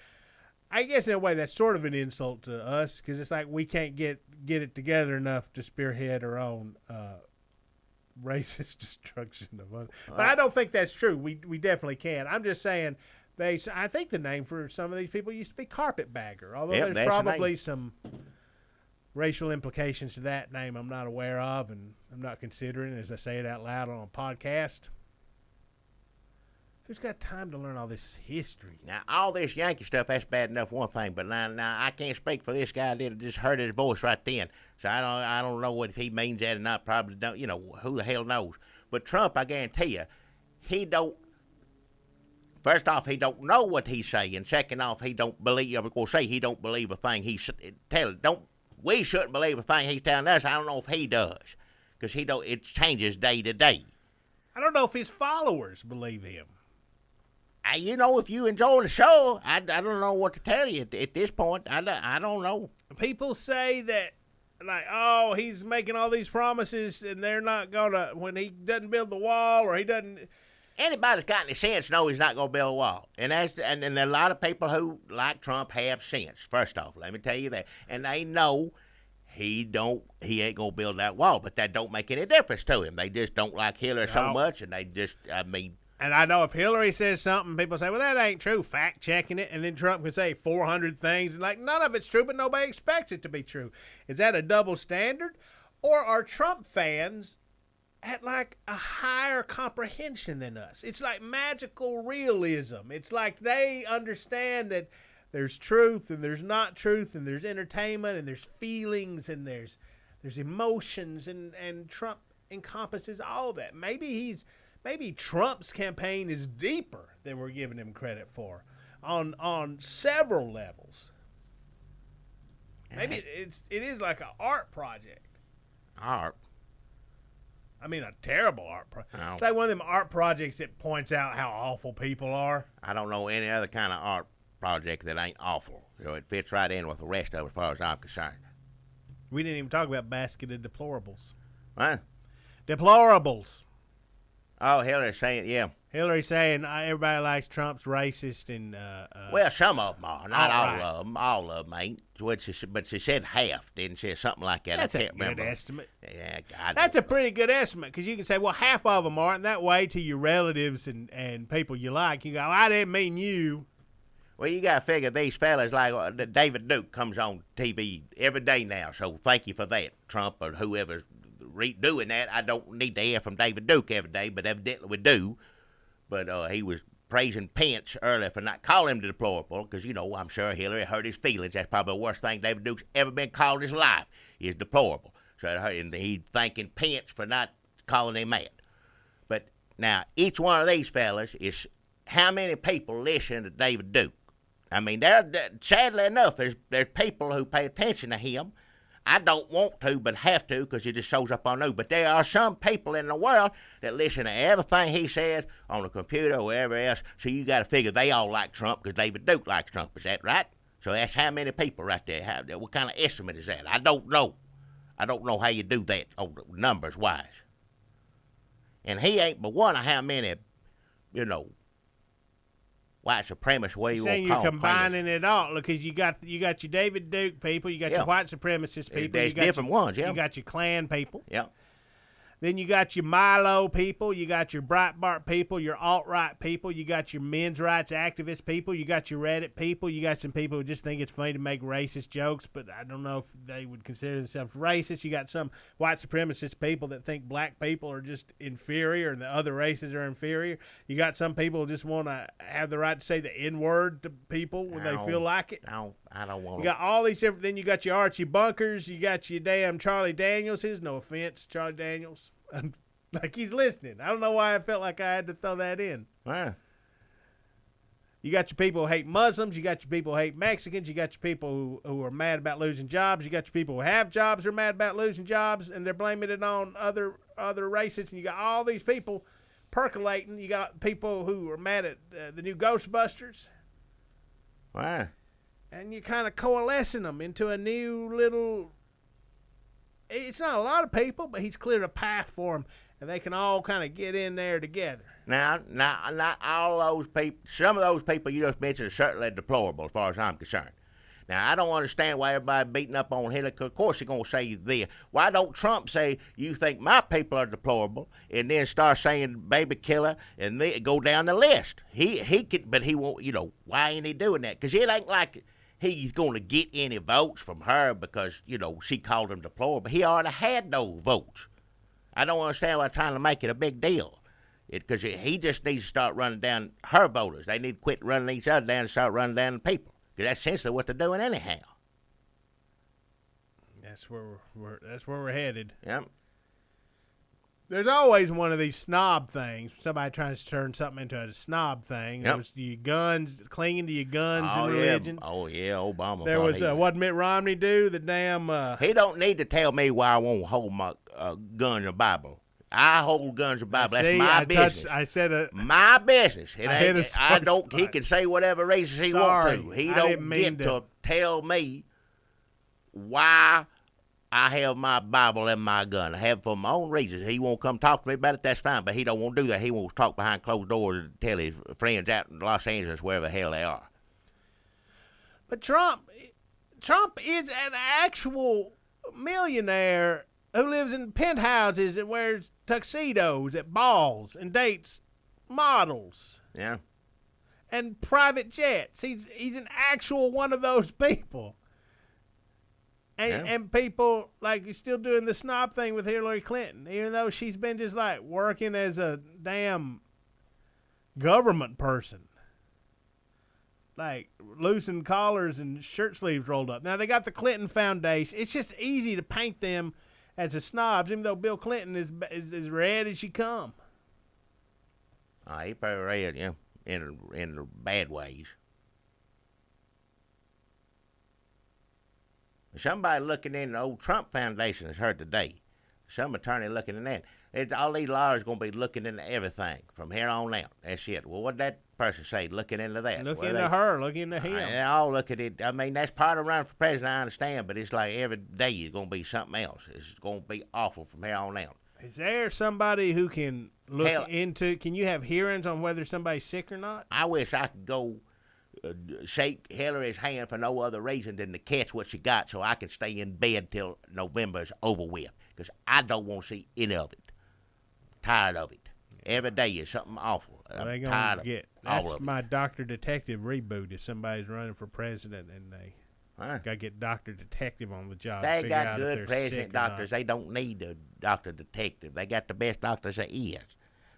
I guess in a way that's sort of an insult to us because it's like we can't get it together enough to spearhead our own racist destruction of others. But I don't think that's true. We definitely can. I'm just saying I think the name for some of these people used to be carpetbagger, although there's probably some racial implications to that name I'm not aware of and I'm not considering as I say it out loud on a podcast. Who's got time to learn all this history? Now, all this Yankee stuff, that's bad enough, one thing. But now I can't speak for this guy. I just heard his voice right then. So I don't know what if he means that or not. Probably don't. Who the hell knows? But Trump, I guarantee you, he don't. First off, he don't know what he's saying. Second off, he don't believe. I was going to say he don't believe a thing he's telling. We shouldn't believe a thing he's telling us. I don't know if he does, because he don't. It changes day to day. I don't know if his followers believe him. If you enjoy the show, I don't know what to tell you at this point. I don't know. People say that, like, oh, he's making all these promises, and they're not gonna when he doesn't build the wall or he doesn't. Anybody's got any sense know he's not gonna build a wall, and a lot of people who like Trump have sense. First off, let me tell you that, and they know he ain't gonna build that wall, but that don't make any difference to him. They just don't like Hillary so much, and they just, And I know if Hillary says something, people say, well, that ain't true, fact-checking it, and then Trump can say 400 things, and like, none of it's true, but nobody expects it to be true. Is that a double standard? Or are Trump fans at like a higher comprehension than us. It's like magical realism. It's like they understand that there's truth and there's not truth and there's entertainment and there's feelings and there's emotions and Trump encompasses all that. Maybe Trump's campaign is deeper than we're giving him credit for on several levels. Maybe it is like an art project. Art. I mean, a terrible art project. It's like one of them art projects that points out how awful people are. I don't know any other kind of art project that ain't awful. It fits right in with the rest of it as far as I'm concerned. We didn't even talk about basket of deplorables. What? Deplorables. Oh, Hillary's saying, yeah. Hillary's saying everybody likes Trump's racist and... well, some of them are. Not all of them. All of them ain't. But she said half, didn't she? Something like that. That's I can't remember. Good estimate. Yeah, God. That's a pretty good estimate because you can say, well, half of them aren't. That way to your relatives and people you like, you go, I didn't mean you. Well, you got to figure these fellas like David Duke comes on TV every day now, so thank you for that, Trump or whoever's doing that. I don't need to hear from David Duke every day, but evidently we do. But he was praising Pence earlier for not calling him deplorable because, I'm sure Hillary hurt his feelings. That's probably the worst thing David Duke's ever been called in his life is deplorable. So and he's thanking Pence for not calling him that. But now, each one of these fellas is how many people listen to David Duke? I mean, sadly enough, there's people who pay attention to him. I don't want to, but have to, because he just shows up on news. But there are some people in the world that listen to everything he says on the computer or wherever else. So you got to figure they all like Trump because David Duke likes Trump. Is that right? So that's how many people right there. What kind of estimate is that? I don't know. I don't know how you do that numbers wise. And he ain't but one of how many, white supremacists, where you want to call you're combining it all because you got your David Duke people, you got your white supremacist people. There's different ones, yeah. You got your Klan people. Yeah. Then you got your Milo people, you got your Breitbart people, your alt-right people, you got your men's rights activist people, you got your Reddit people, you got some people who just think it's funny to make racist jokes, but I don't know if they would consider themselves racist. You got some white supremacist people that think black people are just inferior and the other races are inferior. You got some people who just want to have the right to say the N-word to people when they feel like it. I don't want to. You got all these different. Then you got your Archie Bunkers. You got your damn Charlie Daniels. No offense, Charlie Daniels. Like he's listening. I don't know why I felt like I had to throw that in. Wow. You got your people who hate Muslims. You got your people who hate Mexicans. You got your people who are mad about losing jobs. You got your people who have jobs who are mad about losing jobs, and they're blaming it on other races. And you got all these people percolating. You got people who are mad at the new Ghostbusters. Wow. And you're kind of coalescing them into a new little... It's not a lot of people, but he's cleared a path for them, and they can all kind of get in there together. Now, not all those people. Some of those people you just mentioned are certainly deplorable as far as I'm concerned. Now, I don't understand why everybody beating up on Hillary. Of course, you're going to say this. Why don't Trump say, you think my people are deplorable, and then start saying baby killer, and then go down the list? He could, but he won't, why ain't he doing that? Because it ain't like he's going to get any votes from her because, she called him deplorable. He already had those votes. I don't understand why trying to make it a big deal. Because he just needs to start running down her voters. They need to quit running each other down and start running down the people. Because that's essentially what they're doing anyhow. That's where we're headed. Yep. There's always one of these snob things. Somebody tries to turn something into a snob thing. There was your guns, clinging to your guns and religion. Oh, yeah, Obama. There was, what Mitt Romney do? The damn... he don't need to tell me why I won't hold my gun and Bible. I hold guns and Bible. That's my business. I said my business. I don't... He can say whatever racist he wants to. He don't get to tell me why... I have my Bible and my gun. I have it for my own reasons. He won't come talk to me about it, that's fine, but he don't want to do that. He wants to talk behind closed doors and tell his friends out in Los Angeles, wherever the hell they are. But Trump is an actual millionaire who lives in penthouses and wears tuxedos at balls and dates models. Yeah. And private jets. He's an actual one of those people. And people, like, you're still doing the snob thing with Hillary Clinton, even though she's been just, like, working as a damn government person. Like, loosened collars and shirt sleeves rolled up. Now, they got the Clinton Foundation. It's just easy to paint them as the snobs, even though Bill Clinton is as red as you come. He probably red, yeah, in the bad ways. Somebody looking in the old Trump Foundation has heard today. Some attorney looking in that. All these lawyers going to be looking into everything from here on out. That's it. Well, what did that person say? Looking into that. Look into her. Look into him. They all look at it. I mean, that's part of running for president, I understand, but it's like every day is going to be something else. It's going to be awful from here on out. Is there somebody who can look into, can you have hearings on whether somebody's sick or not? I wish I could go shake Hillary's hand for no other reason than to catch what she got so I can stay in bed till November's over with. Because I don't want to see any of it. Tired of it. Every day is something awful. I'm tired of all of it. That's my Dr. Detective reboot if somebody's running for president and they got to get Dr. Detective on the job. They got good president doctors. They don't need a Dr. Detective. They got the best doctors there is.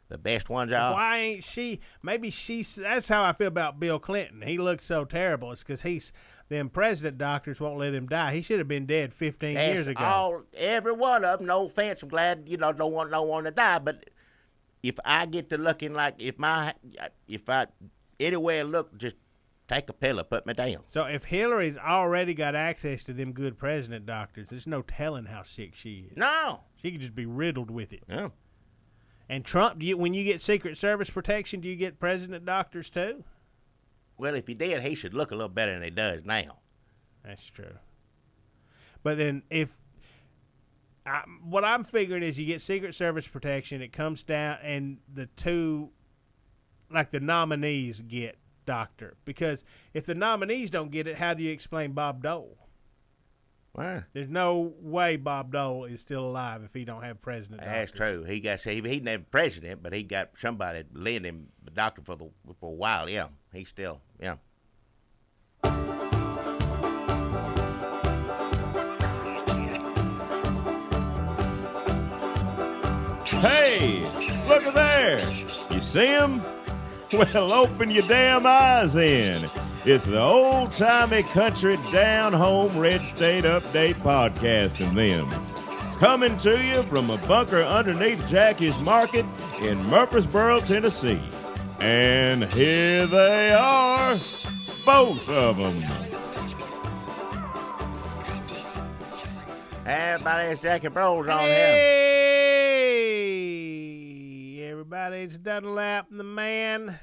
The best ones are. Why ain't she? Maybe she's. That's how I feel about Bill Clinton. He looks so terrible. It's because them president doctors won't let him die. He should have been dead 15 years ago. Every one of them. No offense. I'm glad don't want no one to die. But if I get to looking like if I anywhere look, just take a pill and put me down. So if Hillary's already got access to them good president doctors, there's no telling how sick she is. No, she could just be riddled with it. Yeah. And Trump, when you get Secret Service protection, do you get president doctors too? Well, if he did, he should look a little better than he does now. That's true. But then what I'm figuring is you get Secret Service protection, it comes down, and the two, like the nominees get doctor. Because if the nominees don't get it, how do you explain Bob Dole? What? There's no way Bob Dole is still alive if he don't have president doctors. That's true. He never president, but he got somebody lend him the doctor for a while. Yeah, he's still Hey, look at there. You see him? Well, open your damn eyes in. It's the old-timey country down-home red state update podcast and them. Coming to you from a bunker underneath Jackie's Market in Murfreesboro, Tennessee. And here they are, both of them. Everybody, it's Jackie Broles on here. Hey, everybody, it's Dunlap and the man.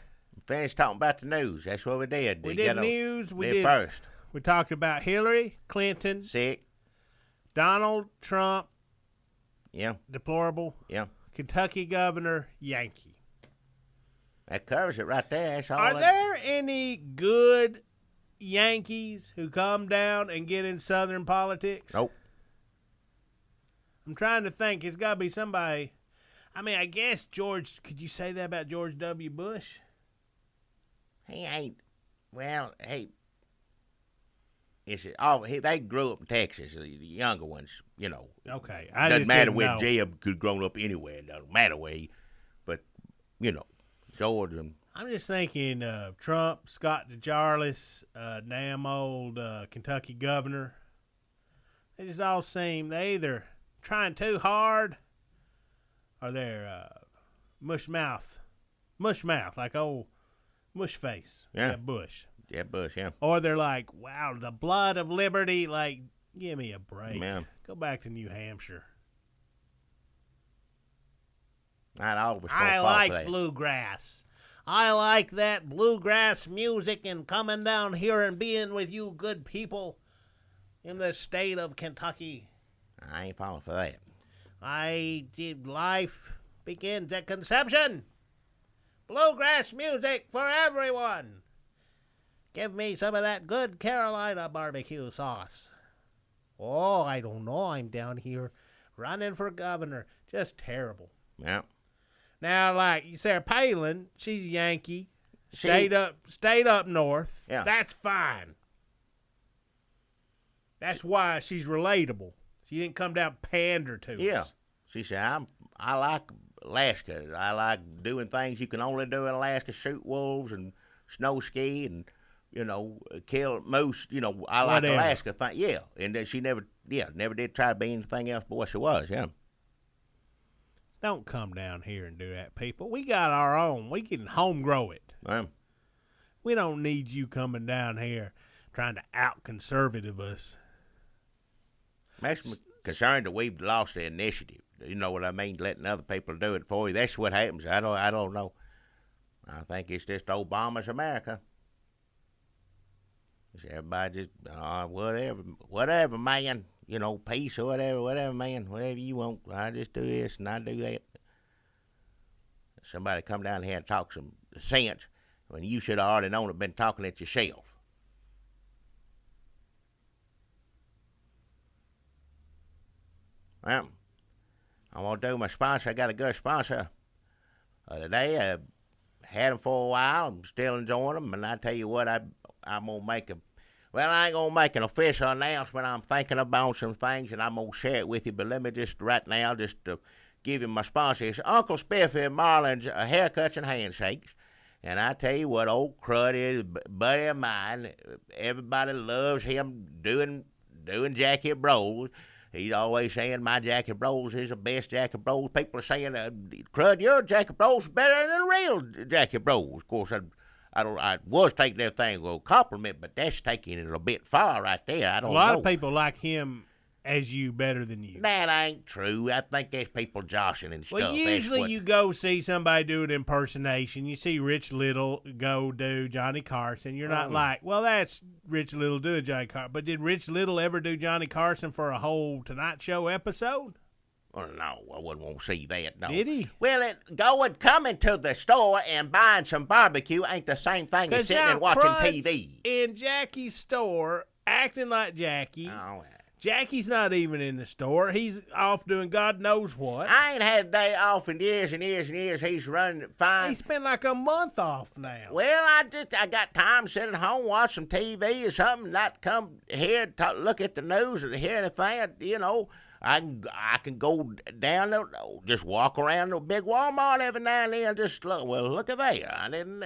Finished talking about the news. That's what we did. We did news. We did first. We talked about Hillary Clinton. Sick. Donald Trump. Yeah. Deplorable. Yeah. Kentucky governor, Yankee. That covers it right there. That's all. Are there any good Yankees who come down and get in Southern politics? Nope. I'm trying to think. It's got to be somebody. I mean, I guess George. Could you say that about George W. Bush? He ain't. Well, hey. They grew up in Texas. The younger ones, Okay. Doesn't matter where Jeb could grown up anywhere. It doesn't matter where but George and. I'm just thinking Trump, Scott DeJarlis, damn old Kentucky governor. They just all seem they either trying too hard or they're mush mouth, like old mush face. Yeah. Bush. Yeah, Bush, yeah. Or they're like, wow, the blood of liberty. Like, give me a break. Man. Go back to New Hampshire. I like bluegrass. I like that bluegrass music and coming down here and being with you good people in the state of Kentucky. I ain't falling for that. Life begins at conception. Bluegrass music for everyone. Give me some of that good Carolina barbecue sauce. Oh, I don't know. I'm down here running for governor. Just terrible. Yeah. Now, like Sarah Palin, she's a Yankee. Stayed up north. Yeah. That's fine. That's why she's relatable. She didn't come down and pander to us. Yeah. She said, I like Alaska. I like doing things you can only do in Alaska, shoot wolves and snow ski and, kill moose. I like Alaska. Yeah. And then she never did try to be anything else but what she was, yeah. Don't come down here and do that, people. We got our own. We can home grow it. We don't need you coming down here trying to out-conservative us. Makes me concerned that we've lost the initiative. You know what I mean? Letting other people do it for you. That's what happens. I don't know. I think it's just Obama's America. Everybody just whatever, man. Peace or whatever, man. Whatever you want. I just do this and I do that. Somebody come down here and talk some sense when you should have already known it, been talking it yourself. Well, I'm going to do my sponsor. I got a good sponsor today. I had them for a while. I'm still enjoying them. And I tell you what, I'm going to make I ain't going to make an official announcement. I'm thinking about some things, and I'm going to share it with you. But let me just right now give you my sponsor. It's Uncle Spiffy and Marlin's Haircuts and Handshakes. And I tell you what, old Crud is a buddy of mine. Everybody loves him doing Jackie Bros. He's always saying my Jackie Bros is the best Jackie Bros. People are saying, Crud, your Jackie Bros is better than real Jackie Bros. Of course, I was taking that thing as a compliment, but that's taking it a bit far right there. I don't know. A lot of people like him as you better than you. That ain't true. I think there's people joshing and stuff. Well, usually you go see somebody do an impersonation. You see Rich Little go do Johnny Carson. You're not like, well, that's Rich Little doing Johnny Carson. But did Rich Little ever do Johnny Carson for a whole Tonight Show episode? Well, no, I wouldn't want to see that, no. Did he? Well, coming to the store and buying some barbecue ain't the same thing as sitting and watching TV. In Jackie's store, acting like Jackie. Oh, Jackie's not even in the store. He's off doing God knows what. I ain't had a day off in years and years and years. He's running fine. He's been like a month off now. Well, I got time to sit at home, watch some TV or something, not come here, look at the news or hear anything. I can go down there, just walk around the big Walmart every now and then and just look. Well, look at there. I didn't,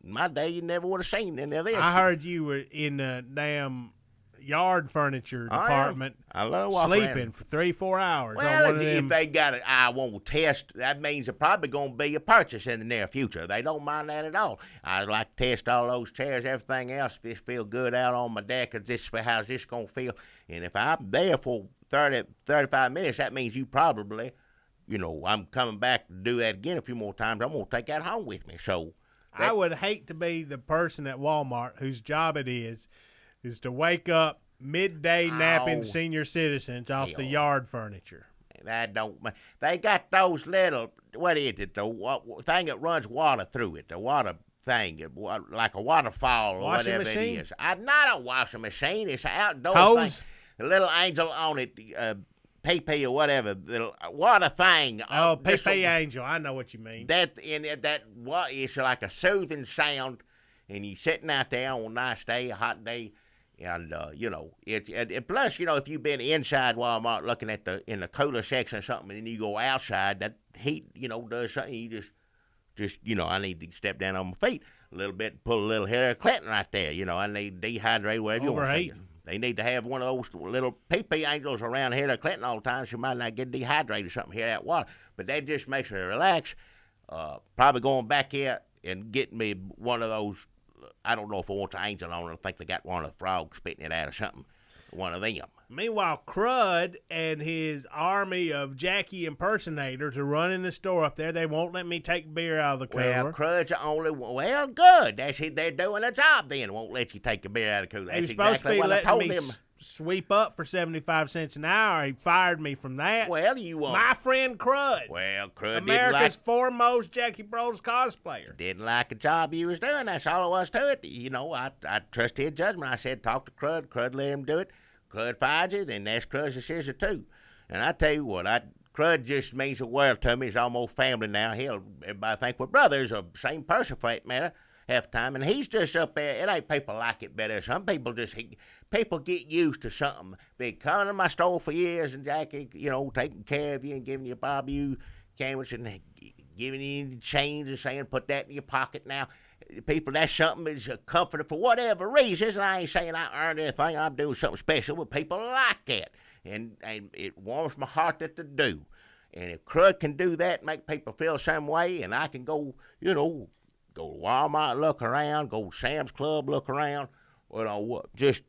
my day you never would have seen any of this. I heard you were in the damn yard furniture department. I love sleeping around for 3-4 hours. Well, if they got it, I won't test. That means it's probably going to be a purchase in the near future. They don't mind that at all. I like to test all those chairs, everything else. If this feel good out on my deck, how's this going to feel? And if I'm there for 30, 35 minutes, that means you probably, I'm coming back to do that again a few more times. I'm going to take that home with me. So I would hate to be the person at Walmart whose job it is to wake up midday napping senior citizens off the yard furniture. They got those little, what is it, the thing that runs water through it, the water thing, like a waterfall or washing whatever machine? It is. Not a washing machine, it's an outdoor hose? Thing. The little angel on it, PP or whatever, the water thing. Oh, PP angel, I know what you mean. It's like a soothing sound, and you sitting out there on a nice day, a hot day. And, plus, if you've been inside Walmart looking at in the cooler section or something, and then you go outside, that heat, does something. You just I need to step down on my feet a little bit, pull a little Hillary Clinton right there. I need dehydrate, whatever you want to say. They need to have one of those little pee-pee angels around Hillary Clinton all the time. She might not get dehydrated or something here that water. But that just makes her relax. Probably going back here and getting me one of those. I don't know if I want the angel on it. I think they got one of the frogs spitting it out or something. One of them. Meanwhile, Crud and his army of Jackie impersonators are running the store up there. They won't let me take beer out of the cooler. Well, Crud's the only one. Well, good. That's it. They're doing a job then. Won't let you take a beer out of the cooler. That's exactly what I told him. Sweep up for 75 cents an hour. He fired me from that. Well, you want my friend Crud. Well, Crud America's foremost Jackie Bros cosplayer. Didn't like the job you was doing. That's all it was to it. I trust his judgment. I said, talk to Crud. Crud let him do it. Crud fired you, then that's Crud's decision too. And I tell you what, Crud just means the world to me. He's almost family now. Everybody think we're brothers or same person for that matter. half time, and he's just up there. It ain't people like it better. Some people people get used to something. Been coming to my store for years, and Jackie, taking care of you and giving you a barbecue sandwich and giving you change and saying, put that in your pocket now. People, that's something that's a comfort for whatever reasons, and I ain't saying I earned anything. I'm doing something special, but people like that, and it warms my heart that they do. And if Crud can do that, make people feel the same way, and I can go, go to Walmart, look around, go to Sam's Club, look around, just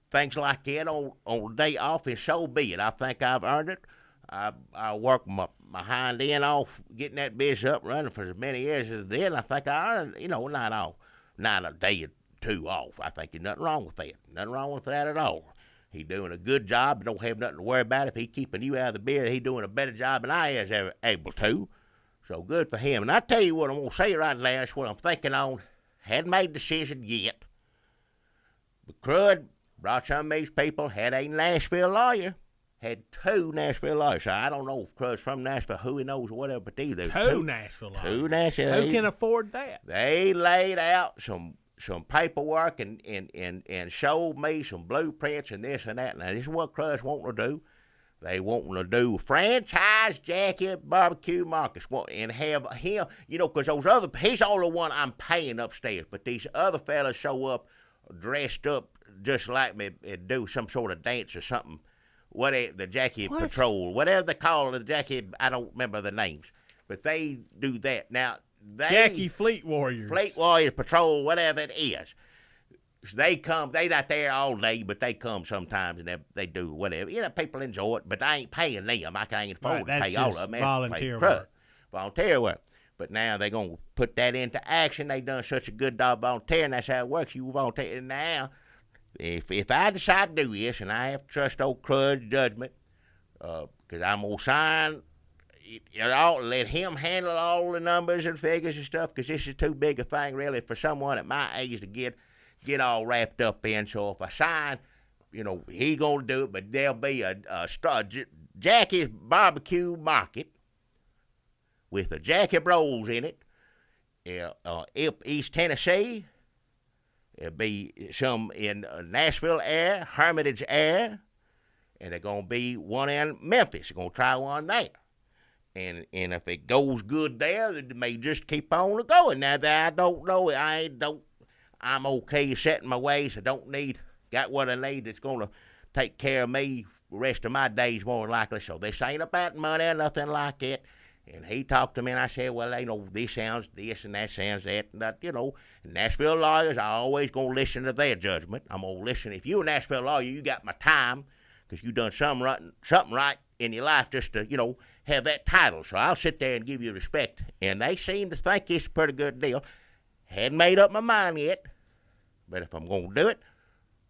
things like that on a day off, and so be it. I think I've earned it. I worked my hind end off getting that business up running for as many years as I did, and I think I earned, not a day or two off. I think there's nothing wrong with that. Nothing wrong with that at all. He doing a good job. Don't have nothing to worry about. If he keeping you out of the beer, he doing a better job than I is ever able to. So good for him. And I tell you what I'm going to say right now. That's what I'm thinking on. Hadn't made a decision yet. But Crud brought some of these people, had a Nashville lawyer. Had 2 Nashville lawyers. So I don't know if Crud's from Nashville, who he knows or whatever, but these are 2 Nashville lawyers. 2 Nashville. Who can afford that? They laid out some paperwork and showed me some blueprints and this and that. Now, this is what Crud's wanting to do. They wanting to do franchise Jackie barbecue markets and have him, because those other, he's the only one I'm paying upstairs, but these other fellas show up dressed up just like me and do some sort of dance or something. The Jackie Patrol, whatever they call it, the Jackie, I don't remember the names, but they do that. Now, Jackie Fleet Warriors. Fleet Warriors Patrol, whatever it is. They come, they not there all day, but they come sometimes and they do whatever. People enjoy it, but I ain't paying them. I can't afford to pay all of them. Volunteer work. Volunteer work. But now they're going to put that into action. They done such a good job volunteering. That's how it works. You volunteer. And now, if I decide to do this, and I have to trust old Crud's judgment, because I'm going to sign let him handle all the numbers and figures and stuff, because this is too big a thing, really, for someone at my age to get all wrapped up in. So if I sign, he's going to do it, but there'll be a Jackie's Barbecue Market with the Jackie Rolls in it, East Tennessee. It'll be some in Nashville area, Hermitage area, and there's going to be one in Memphis. They're going to try one there. And if it goes good there, they may just keep on going. Now that I don't know, I'm okay setting my ways. I got what I need that's going to take care of me the rest of my days more than likely. So this ain't about money or nothing like that. And he talked to me, and I said, well, this sounds this and that sounds that. And that, Nashville lawyers, I always going to listen to their judgment. I'm going to listen. If you're a Nashville lawyer, you got my time because you done something right in your life just to, have that title. So I'll sit there and give you respect. And they seem to think it's a pretty good deal. Hadn't made up my mind yet. But if I'm going to do it,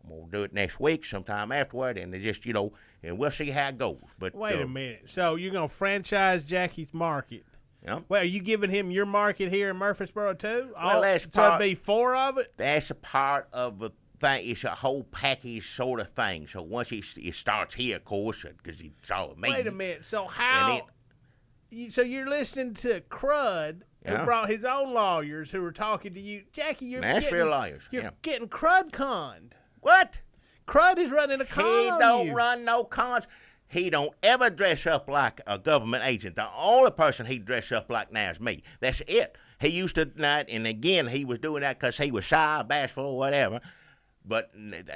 I'm going to do it next week, sometime afterward, and just, and we'll see how it goes. But wait a minute. So you're going to franchise Jackie's Market? Yeah. Well, are you giving him your market here in Murfreesboro, too? Well, that's part. So it'd be 4 of it? That's a part of the thing. It's a whole package sort of thing. So once it starts here, of course, because he saw me. Wait a minute. So so you're listening to Crud, who brought his own lawyers who were talking to you. Jackie, you're Nashville lawyers. You're getting Crud conned. What? Crud is running a con He on don't you. run no cons. He don't ever dress up like a government agent. The only person he dress up like now is me. That's it. He used to not, and again, he was doing that because he was shy, bashful, or whatever. But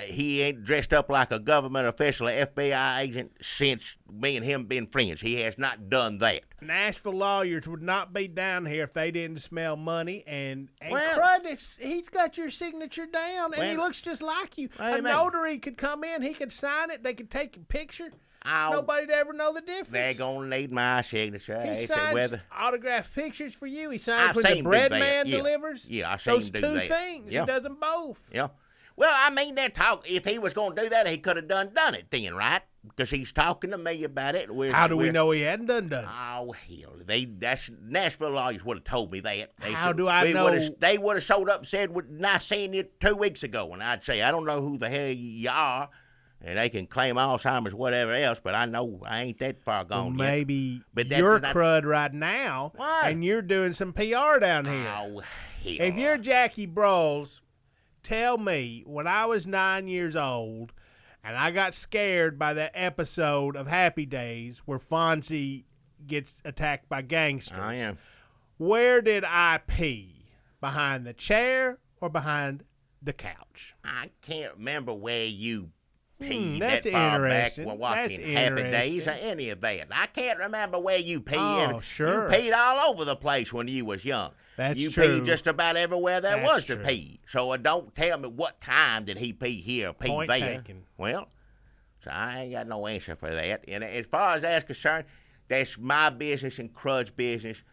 he ain't dressed up like a government official, an FBI agent, since me and him been friends. He has not done that. Nashville lawyers would not be down here if they didn't smell money. And Crud, he's got your signature down, and he looks just like you. A notary could come in, he could sign it, they could take a picture. Nobody'd ever know the difference. They're going to need my signature. He signs autographed pictures for you. He signs when the bread man delivers. Yeah, I seen him do that. Those 2 things. Yeah. He does them both. Yeah. Well, I mean, that talk. If he was going to do that, he could have done it then, right? Because he's talking to me about it. How do we know he hadn't done it? Oh, hell. Nashville lawyers would have told me that. How do I know? They would have showed up and said, "I seen you 2 weeks ago." And I'd say, "I don't know who the hell you are." and they can claim Alzheimer's, whatever else, but I know I ain't that far gone well, maybe yet. But you're crud right now, and you're doing some PR down here. Oh, if you're Jackie Broles, tell me, when I was 9 years old, and I got scared by that episode of Happy Days where Fonzie gets attacked by gangsters. Oh, yeah. Where did I pee? Behind the chair or behind the couch? I can't remember where you peed that's that far back interesting. when watching That's Happy Days or any of that. I can't remember where you peed. Oh, sure. You peed all over the place when you was young. That's you true. peed just about everywhere there was to true. pee. So don't tell me what time did he pee here or pee Point there. taken. Well, so I ain't got no answer for that. And as far as that's concerned, that's my business and Crud's business.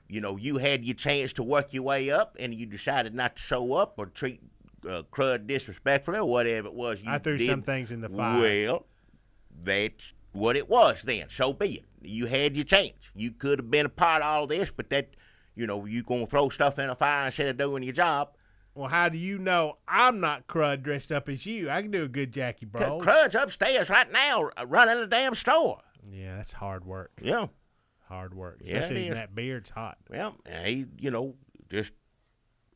You had your chance to work your way up, and you decided not to show up or treat Crud disrespectfully or whatever it was you I threw did. some things in the fire. Well, that's what it was then. So be it. You had your chance. You could have been a part of all this, but that, you going to throw stuff in a fire instead of doing your job. Well, how do you know I'm not Crud dressed up as you? I can do a good Jackie Broles. Crud's upstairs right now running a damn store. Yeah, that's hard work. Yeah. Hard work. Yeah, Especially when that beard's hot. Well, he, just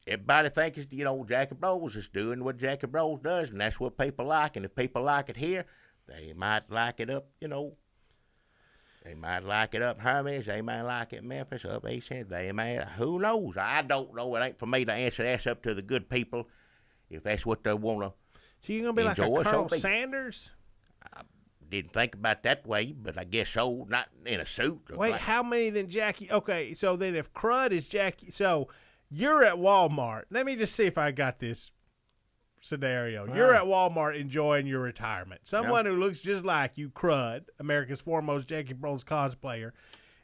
everybody thinks, Jackie Broles is doing what Jackie Broles does, and that's what people like. And if people like it here, they might like it up, They might like it up Hermes. They might like it Memphis, up East End. They may, who knows? I don't know. It ain't for me to answer. That's up to the good people if that's what they want to. So you're going to be enjoy, like a Colonel so Sanders? Didn't think about that way, but I guess so. Not in a suit. Wait, how many then Jackie? Okay, so then if Crud is Jackie, so you're at Walmart. Let me just see if I got this scenario. Wow. You're at Walmart enjoying your retirement. Someone who looks just like you, Crud, America's foremost Jackie Broles cosplayer,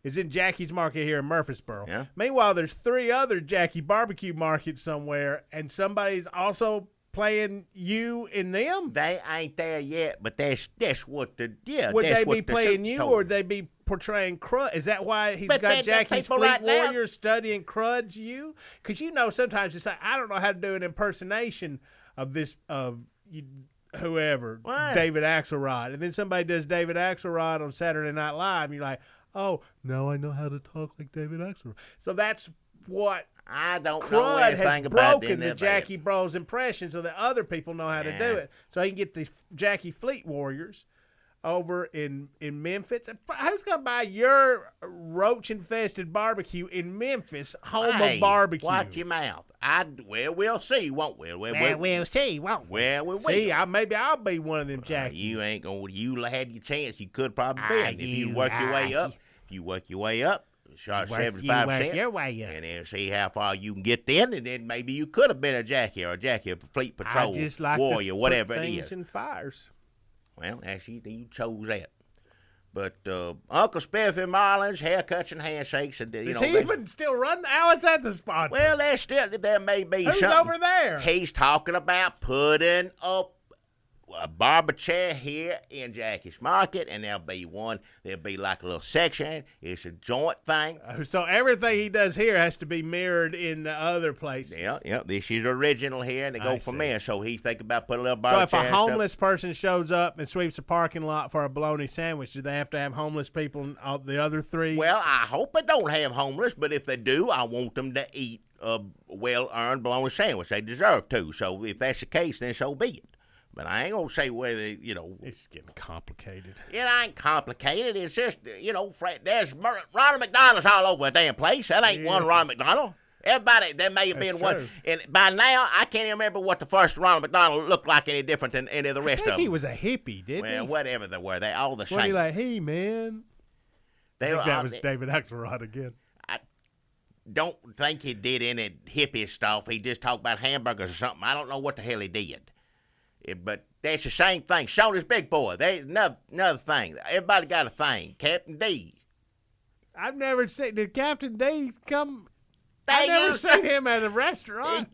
is in Jackie's Market here in Murfreesboro. Yeah. Meanwhile, there's 3 other Jackie barbecue markets somewhere, and somebody's also playing you in them? They ain't there yet, but that's what the Would that's they what be the playing suit you, told or would they be portraying Crud? Is that why he's But got the Jackie's people Fleet right now- Warrior studying Crud's you? Because sometimes it's like, I don't know how to do an impersonation of this whoever, What? David Axelrod, and then somebody does David Axelrod on Saturday Night Live, and you're like, oh, now I know how to talk like David Axelrod. So that's what I don't know Crud anything has about broken the Jackie Broles impression so that other people know how to do it. So he can get the Jackie Fleet Warriors over in Memphis. Who's going to buy your roach-infested barbecue in Memphis, home of barbecue? Watch your mouth. We'll see, won't we? We'll see, won't we? Well, we will. See, maybe I'll be one of them Jackies. You ain't going to. You had your chance. You could probably been. If you work your way up. If you work your way up. Charge 75 cents, your way up. and then see how far you can get in, and then maybe you could have been a Jackie or a Jackie Fleet Patrol I just like Warrior, to whatever put it things is. in fires. Well, actually, you chose that. But Uncle Spiffy Marlin's haircuts and handshakes. And, Is he even still running? How is that the sponsor? Well, there may be Who's something. over there? He's talking about putting up a barber chair here in Jackie's Market, and there'll be like a little section. It's a joint thing. So everything he does here has to be mirrored in the other places. Yeah. This is original here, and they go from there. So he's thinking about putting a little barber So if chair a and homeless person shows up and sweeps a parking lot for a bologna sandwich, do they have to have homeless people in all the other 3? Well, I hope they don't have homeless, but if they do, I want them to eat a well-earned bologna sandwich. They deserve to. So if that's the case, then so be it. But I ain't going to say whether, It's getting complicated. It ain't complicated. It's just, there's Ronald McDonald's all over the damn place. That ain't one Ronald McDonald. Everybody, there may have been one. And by now, I can't even remember what the first Ronald McDonald looked like any different than any of the rest of them. I think he was a hippie, didn't he? Well, whatever they were, they all the same. He like, hey, man. I think that was David Axelrod again. I don't think he did any hippie stuff. He just talked about hamburgers or something. I don't know what the hell he did. But that's the same thing. Shoney's Big Boy. There's another thing. Everybody got a thing. Captain D. I've never seen. Did Captain D come? I've never seen him at a restaurant.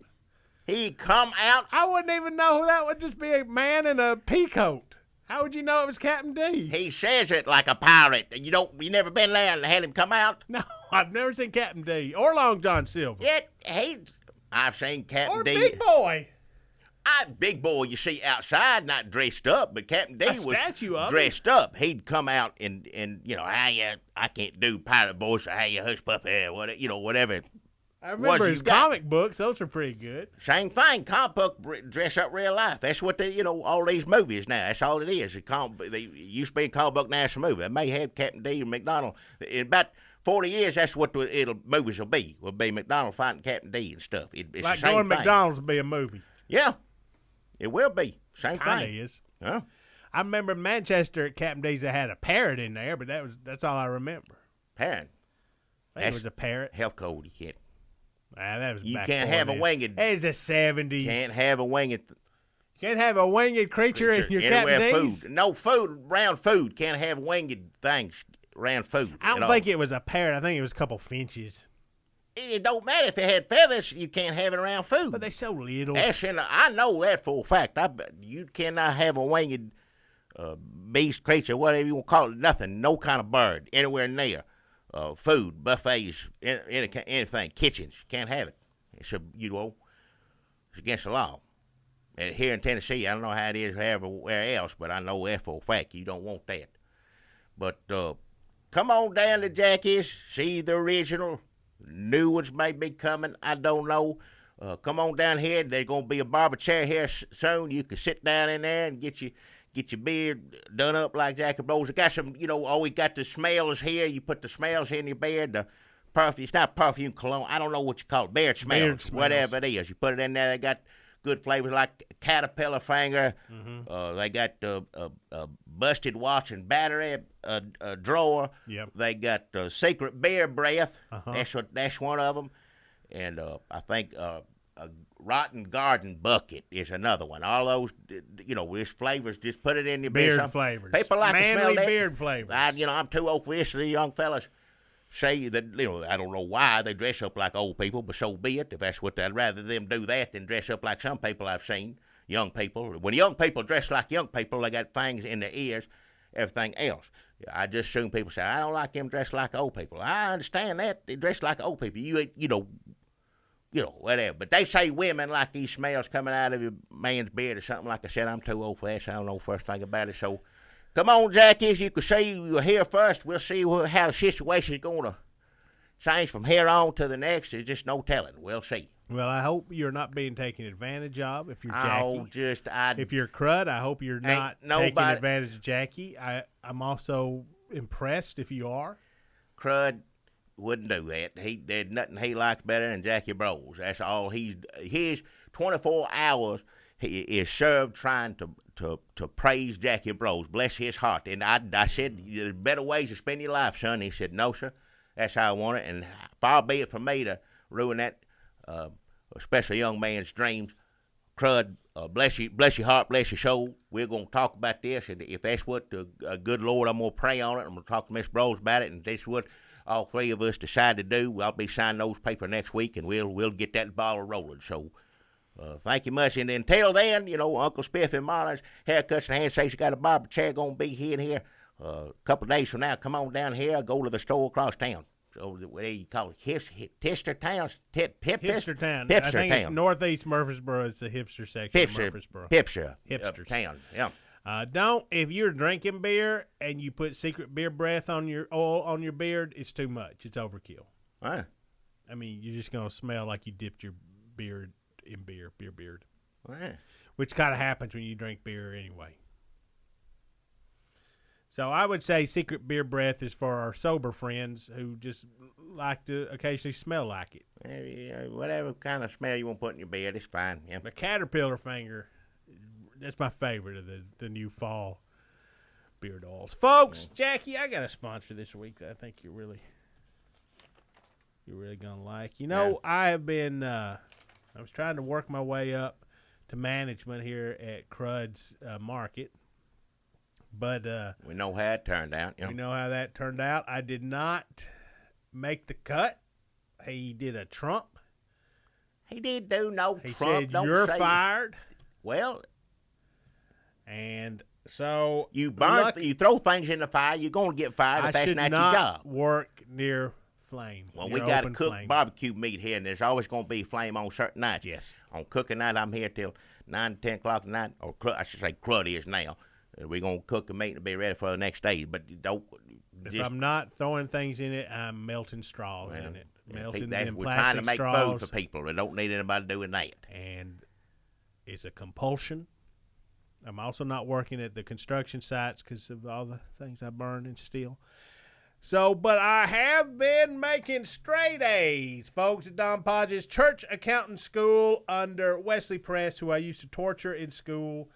He come out. I wouldn't even know who that would just be a man in a pea coat. How would you know it was Captain D? He says it like a pirate. You never been there and had him come out? No, I've never seen Captain D or Long John Silver. Yeah, I've seen Captain D. Or Big Boy. Big boy you see outside, not dressed up, but Captain D was dressed up. He'd come out and I can't do pirate voice, or how you hush puppy, whatever. I remember his comic books; those were pretty good. Same thing, comic book dress up real life. That's what all these movies now. That's all it is. They used to be a comic book, now it's a movie. They may have Captain D and McDonald in about 40 years. That's what movies will be. Will be McDonald fighting Captain D and stuff. It's like the same going thing. McDonald's will be a movie. Yeah. It will be. Same Kinda thing. Is. Huh? I remember Manchester at Captain D's that had a parrot in there, but that's all I remember. Parrot? I think it was a parrot. Health code, you can't. That was you back can't have a winged. It's the 70s. Can't have a winged. Can't have a winged creature in your Captain D's? Food. No food, round food. Can't have winged things around food. I don't think it was a parrot. I think it was a couple finches. It don't matter if it had feathers. You can't have it around food. But they're so little. I know that for a fact. You cannot have a winged beast, creature, whatever you want to call it. Nothing. No kind of bird anywhere near food, buffets, anything, kitchens. You can't have it. It's against the law. And here in Tennessee, I don't know how it is everywhere else, but I know that for a fact. You don't want that. But come on down to Jackie's, see the original. New ones may be coming. I don't know. Come on down here. There's going to be a barber chair here soon. You can sit down in there and get your beard done up like Jackie Rose. I got some, always got the smells here. You put the smells in your beard. The perfume, it's not perfume, cologne. I don't know what you call it. Beard smells. Whatever it is. You put it in there. They got good flavors like caterpillar finger. Mm-hmm. They got busted watch and battery drawer. Yep. They got secret beer breath. Uh-huh. That's one of them. And I think a rotten garden bucket is another one. All those, this flavors. Just put it in your beard. Flavors. People like to smell that. Beard flavors. I'm too old for this. The young fellas say that, I don't know why they dress up like old people, but so be it. If that's what I'd rather them do that than dress up like some people I've seen, young people. When young people dress like young people, they got things in their ears, everything else. I just assume people say, I don't like them dressed like old people. I understand that. They dress like old people. Whatever. But they say women like these smells coming out of your man's beard or something. Like I said, I'm too old for that, so I don't know the first thing about it. So come on, Jackie, as you can see, you're here first. We'll see how the situation is going to change from here on to the next. There's just no telling. We'll see. Well, I hope you're not being taken advantage of if you're Jackie. If you're Crud, I hope you're not taking advantage of Jackie. I'm also impressed if you are. Crud wouldn't do that. There's nothing he likes better than Jackie Bros. That's all his 24 hours he is served trying to praise Jackie Bros. Bless his heart. And I said, there's better ways to spend your life, son. He said, no, sir. That's how I want it. And far be it from me to ruin that, especially young man's dreams. Crud, bless your heart, bless your soul. We're going to talk about this. And if that's what the good Lord, I'm going to pray on it. I'm going to talk to Miss Bros about it. And that's what all three of us decide to do. I'll be signing those papers next week, and we'll get that ball rolling. So thank you much. And until then, Uncle Spiff and Marlon's Haircuts and Handshakes got a barber chair going to be here a couple of days from now. Come on down here. Go to the store across town. So what do you call it? Hipster Town? Hipster Town. Hipster I think Town. It's Northeast Murfreesboro. It's the hipster section of Murfreesboro. Hipster Town, yeah. If you're drinking beer and you put secret beer breath on your oil on your beard, it's too much. It's overkill. Right. I mean, you're just going to smell like you dipped your beard in beard. Right. Which kind of happens when you drink beer anyway. So I would say secret beer breath is for our sober friends who just like to occasionally smell like it. Whatever kind of smell you want to put in your beard, it's fine. Yeah. The caterpillar finger, that's my favorite of the new fall beard oils. Folks, Jackie, I got a sponsor this week that I think you're really going to like. I have been, I was trying to work my way up to management here at Crud's Market. But we know how it turned out. We know how that turned out. I did not make the cut. He did a Trump. He did do no he Trump. Said, don't you're say fired. Well, and so you throw things in the fire, you're going to get fired if that's not your job. Work near flame. Well, we got to cook barbecue meat here, and there's always going to be flame on certain nights. Yes. On cooking night, I'm here till 9 to 10 o'clock at night, or I should say crud is now. We're going to cook the meat and be ready for the next day. But don't. If I'm not throwing things in it, I'm melting straws in it. Melting them we're trying to make straws. food for people. We don't need anybody doing that. And it's a compulsion. I'm also not working at the construction sites because of all the things I burned and steal. So, but I have been making straight A's, folks, at Don Podge's church accounting school under Wesley Press, who I used to torture in school.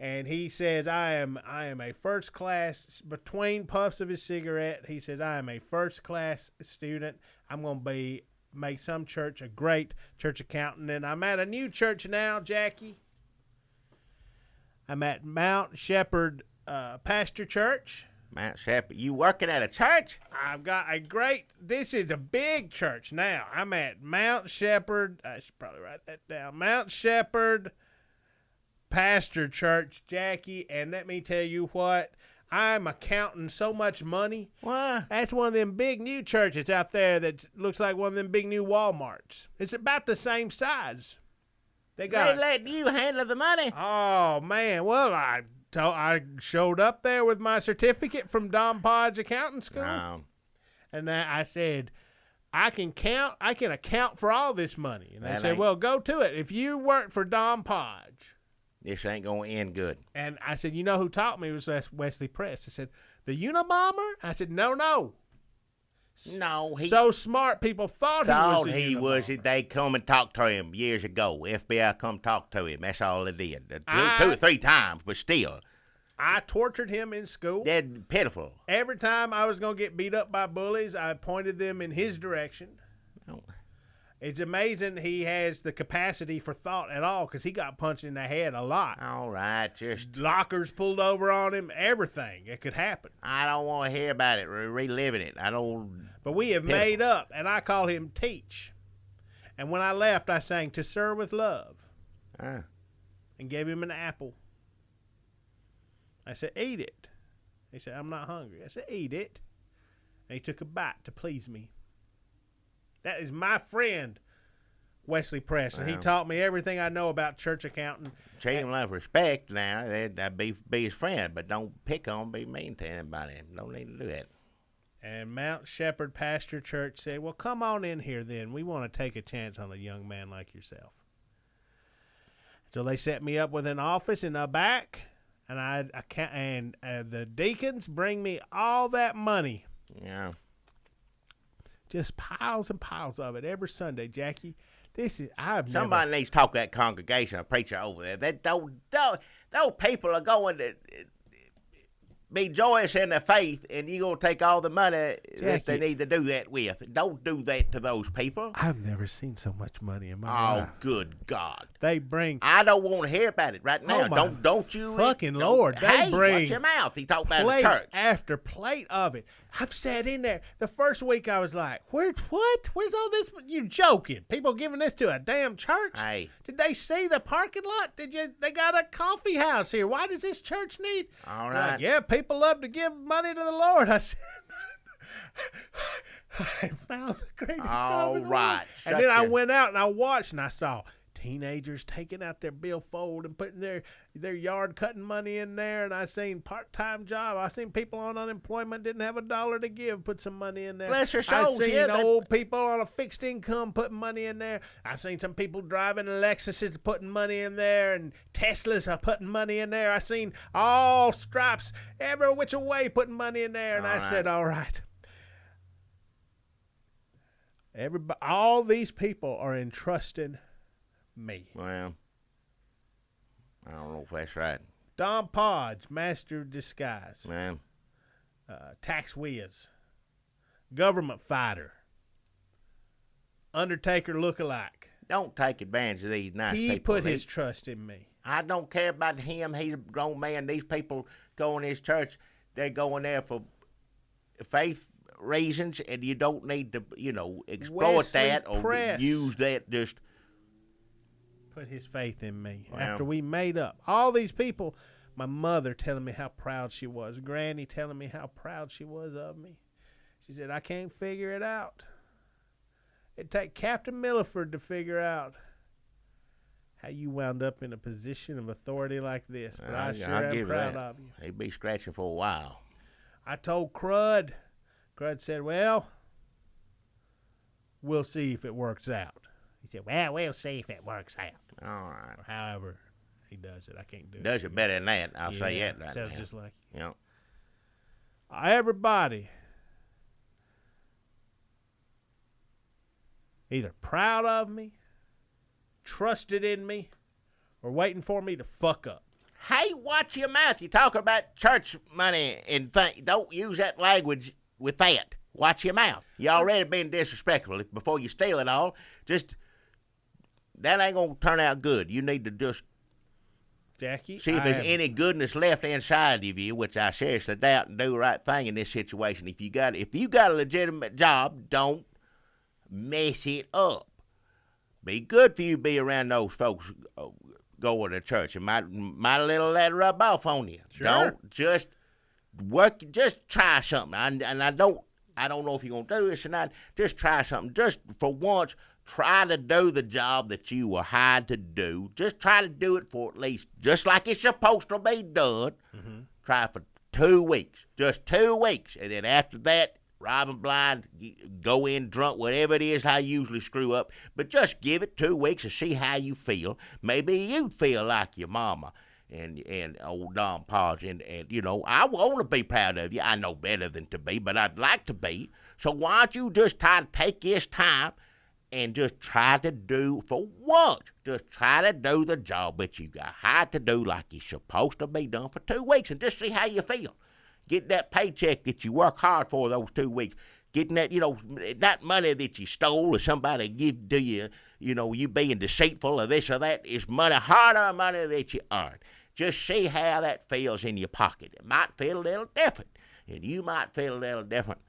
And he says, I am a first class, between puffs of his cigarette, he says, I am a first class student. I'm going to make some church a great church accountant. And I'm at a new church now, Jackie. I'm at Mount Shepherd Pastor Church. Mount Shepherd, you working at a church? I've got this is a big church now. I'm at Mount Shepherd. I should probably write that down. Mount Shepherd Pastor Church, Jackie, and let me tell you what, I'm accounting so much money. Why? That's one of them big new churches out there that looks like one of them big new Walmarts. It's about the same size. They letting you handle the money. Oh man, well I showed up there with my certificate from Don Podge Accounting School, and I said, I can account for all this money, and they said, well, go to it. If you work for Don Podge, this ain't going to end good. And I said, you know who taught me? It was Wesley Press. I said, the Unabomber? I said, no. No, so smart people thought he was. They come and talked to him years ago. FBI come talk to him. That's all they did. 2 or 3 times, but still. I tortured him in school. They're pitiful. Every time I was going to get beat up by bullies, I pointed them in his direction. Oh. It's amazing he has the capacity for thought at all, because he got punched in the head a lot. All right, just lockers pulled over on him, everything. It could happen. I don't want to hear about it, reliving it. I don't. But we have made up, and I call him Teach. And when I left, I sang "To Sir with Love," and gave him an apple. I said, "Eat it." He said, "I'm not hungry." I said, "Eat it." And he took a bite to please me. That is my friend, Wesley Press, and he taught me everything I know about church accounting. Treat him with respect now. That'd be his friend, but don't pick on, be mean to anybody. Don't need to do that. And Mount Shepherd Pastor Church said, well, come on in here then. We want to take a chance on a young man like yourself. So they set me up with an office in the back, and the deacons bring me all that money. Yeah. Just piles and piles of it every Sunday, Jackie. Somebody needs to talk to that congregation, a preacher over there. Those people are going to be joyous in their faith, and you're going to take all the money that they need to do that with. Don't do that to those people. I've never seen so much money in my life. Oh, good God. I don't want to hear about it right now. Don't you. Fucking Lord. They bring watch your mouth. He talked about the church. After plate of it. I've sat in there. The first week I was like, what? Where's all this? You joking. People giving this to a damn church? Hey. Did they see the parking lot? They got a coffee house here. Why does this church need? All right. Like, yeah, people love to give money to the Lord. I said, I found the greatest job in the world. And then I went out and I watched and I saw teenagers taking out their billfold and putting their yard cutting money in there, and I seen part-time job. I seen people on unemployment didn't have $1 to give, put some money in there. Bless your souls. I seen old people on a fixed income putting money in there. I seen some people driving Lexuses putting money in there, and Teslas are putting money in there. I seen all stripes every which way putting money in there, and I said, all right. All these people are entrusting me. Well, I don't know if that's right. Don Podge, master of disguise. Man. Tax whiz. Government fighter. Undertaker lookalike. Don't take advantage of these nice people. He put his trust in me. I don't care about him. He's a grown man. These people go in his church. They're going there for faith reasons, and you don't need to, exploit Wesley that or Press use that just. Put his faith in me. Wow. After we made up. All these people, my mother telling me how proud she was. Granny telling me how proud she was of me. She said, I can't figure it out. It'd take Captain Milliford to figure out how you wound up in a position of authority like this, but I sure am give proud that. of you. He'd be scratching for a while. I told Crud. Crud said, well, we'll see if it works out. He said, well, we'll see if it works out. All right. Or however he does it. I can't do it. Does it better than that. I'll say that right sounds now. just like you. Know. Everybody either proud of me, trusted in me, or waiting for me to fuck up. Hey, watch your mouth. You talk about church money and don't use that language with that. Watch your mouth. You already been disrespectful. Before you steal it all, that ain't going to turn out good. You need to just Jackie, see if there's any goodness left inside of you, which I seriously doubt, and do the right thing in this situation. If you got a legitimate job, don't mess it up. Be good for you to be around those folks going to church. It might little let it rub off on you. Sure. Don't just work. Just try something. And I don't know if you're gonna do this or not. Just try something. Just for once, try to do the job that you were hired to do. Just try to do it for at least just like it's supposed to be done. Mm-hmm. Try for 2 weeks. Just 2 weeks, and then after that, robbing blind, go in drunk, whatever it is, how you usually screw up. But just give it 2 weeks and see how you feel. Maybe you'd feel like your mama and old Don Podge. And I want to be proud of you. I know better than to be, but I'd like to be. So why don't you just try to take this time and just try to do, for once, just try to do the job that you got hired to do like it's supposed to be done for 2 weeks and just see how you feel. Get that paycheck that you work hard for those 2 weeks. Getting that, that money that you stole or somebody give to you, you being deceitful or this or that is money, hard-earned money that you earned. Just see how that feels in your pocket. It might feel a little different, and you might feel a little different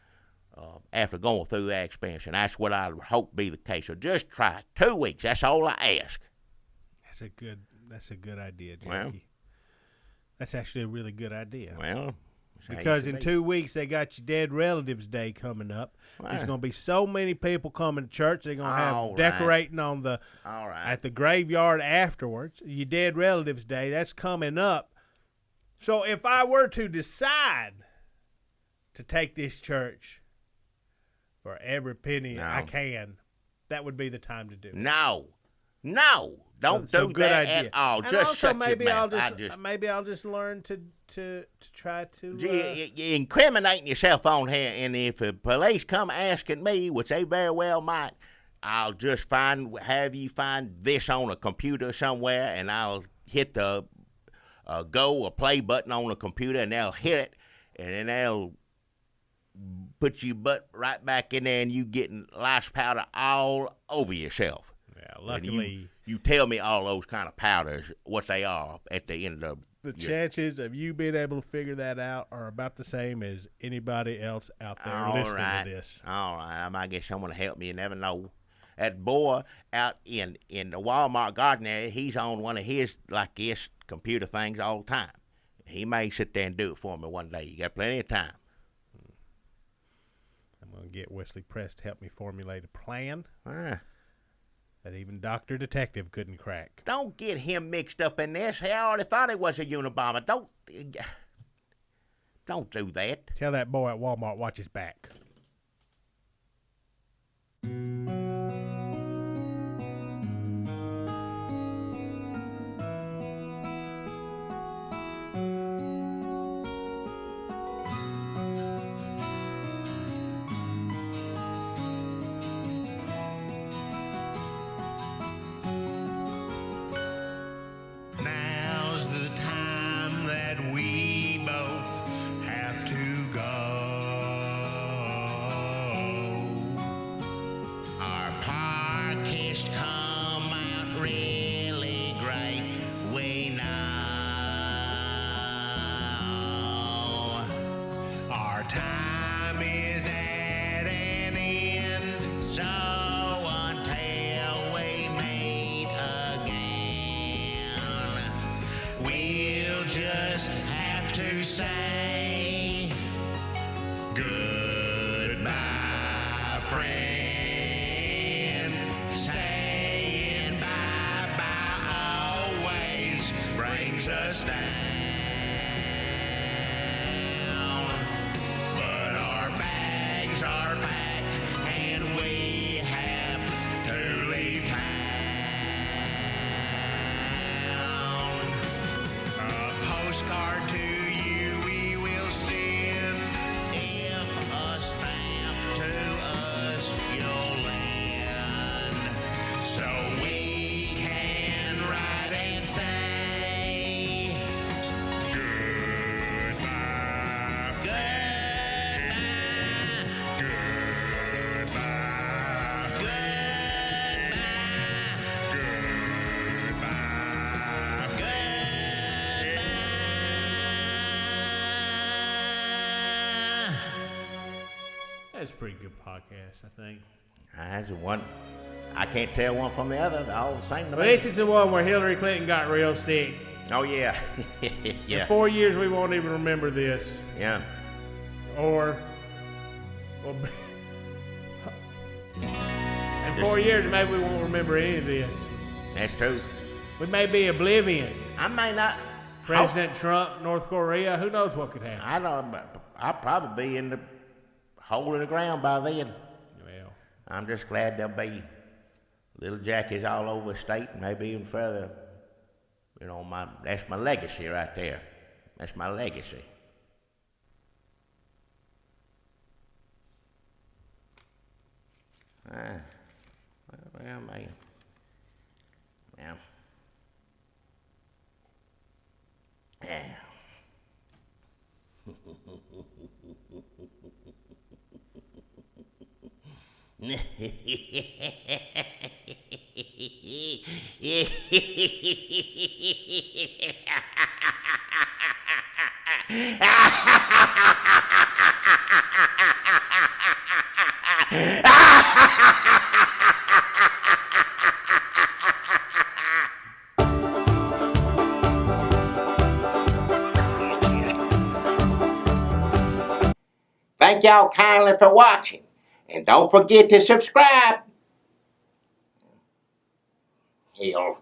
after going through that expansion. That's what I hope be the case. So just try it. 2 weeks. That's all I ask. That's a good idea, Jackie. Well, that's actually a really good idea. Well, because in 2 weeks they got your Dead Relatives Day coming up. Wow. There's going to be so many people coming to church. They're going to have decorating on at the graveyard afterwards. Your Dead Relatives Day, that's coming up. So if I were to decide to take this church for every penny I can, that would be the time to do it. No, don't do that idea at all. And just also, shut maybe your mouth. Maybe I'll just learn to try to. You're incriminating yourself on here, and if the police come asking me, which they very well might, I'll just have you find this on a computer somewhere, and I'll hit the go or play button on the computer, and they'll hit it, and then they'll put your butt right back in there, and you getting lice powder all over yourself. Yeah, luckily. You tell me all those kind of powders, what they are at the end of the chances of you being able to figure that out are about the same as anybody else out there listening to this. All right. I might get someone to help me. You never know. That boy out in the Walmart garden area, he's on one of his, like this, computer things all the time. He may sit there and do it for me one day. You got plenty of time. I'm going to get Wesley Press to help me formulate a plan. That even Dr. Detective couldn't crack. Don't get him mixed up in this. I already thought he was a Unabomber. Don't do that. Tell that boy at Walmart, watch his back. us down. But our bags are packed and we have to leave town. A postcard to you we will send if a stamp to us you'll lend. So we can write and say goodbye. Goodbye. Goodbye. Goodbye. Goodbye. That's a pretty good podcast, I think. That's one. I can't tell one from the other. They're all the same to Well, me. this is the one where Hillary Clinton got real sick. Oh, yeah. Yeah. In 4 years, we won't even remember this. Yeah. Or in 4 years, maybe we won't remember any of this. That's true. We may be oblivion. I may not. President Trump, North Korea, who knows what could happen? I don't. I'll probably be in the hole in the ground by then. Well, I'm just glad there'll be little Jackies all over the state and maybe even further. You know, that's my legacy right there. That's my legacy. Well, man. Yeah. Yeah. Thank y'all kindly for watching, and don't forget to subscribe. Hell.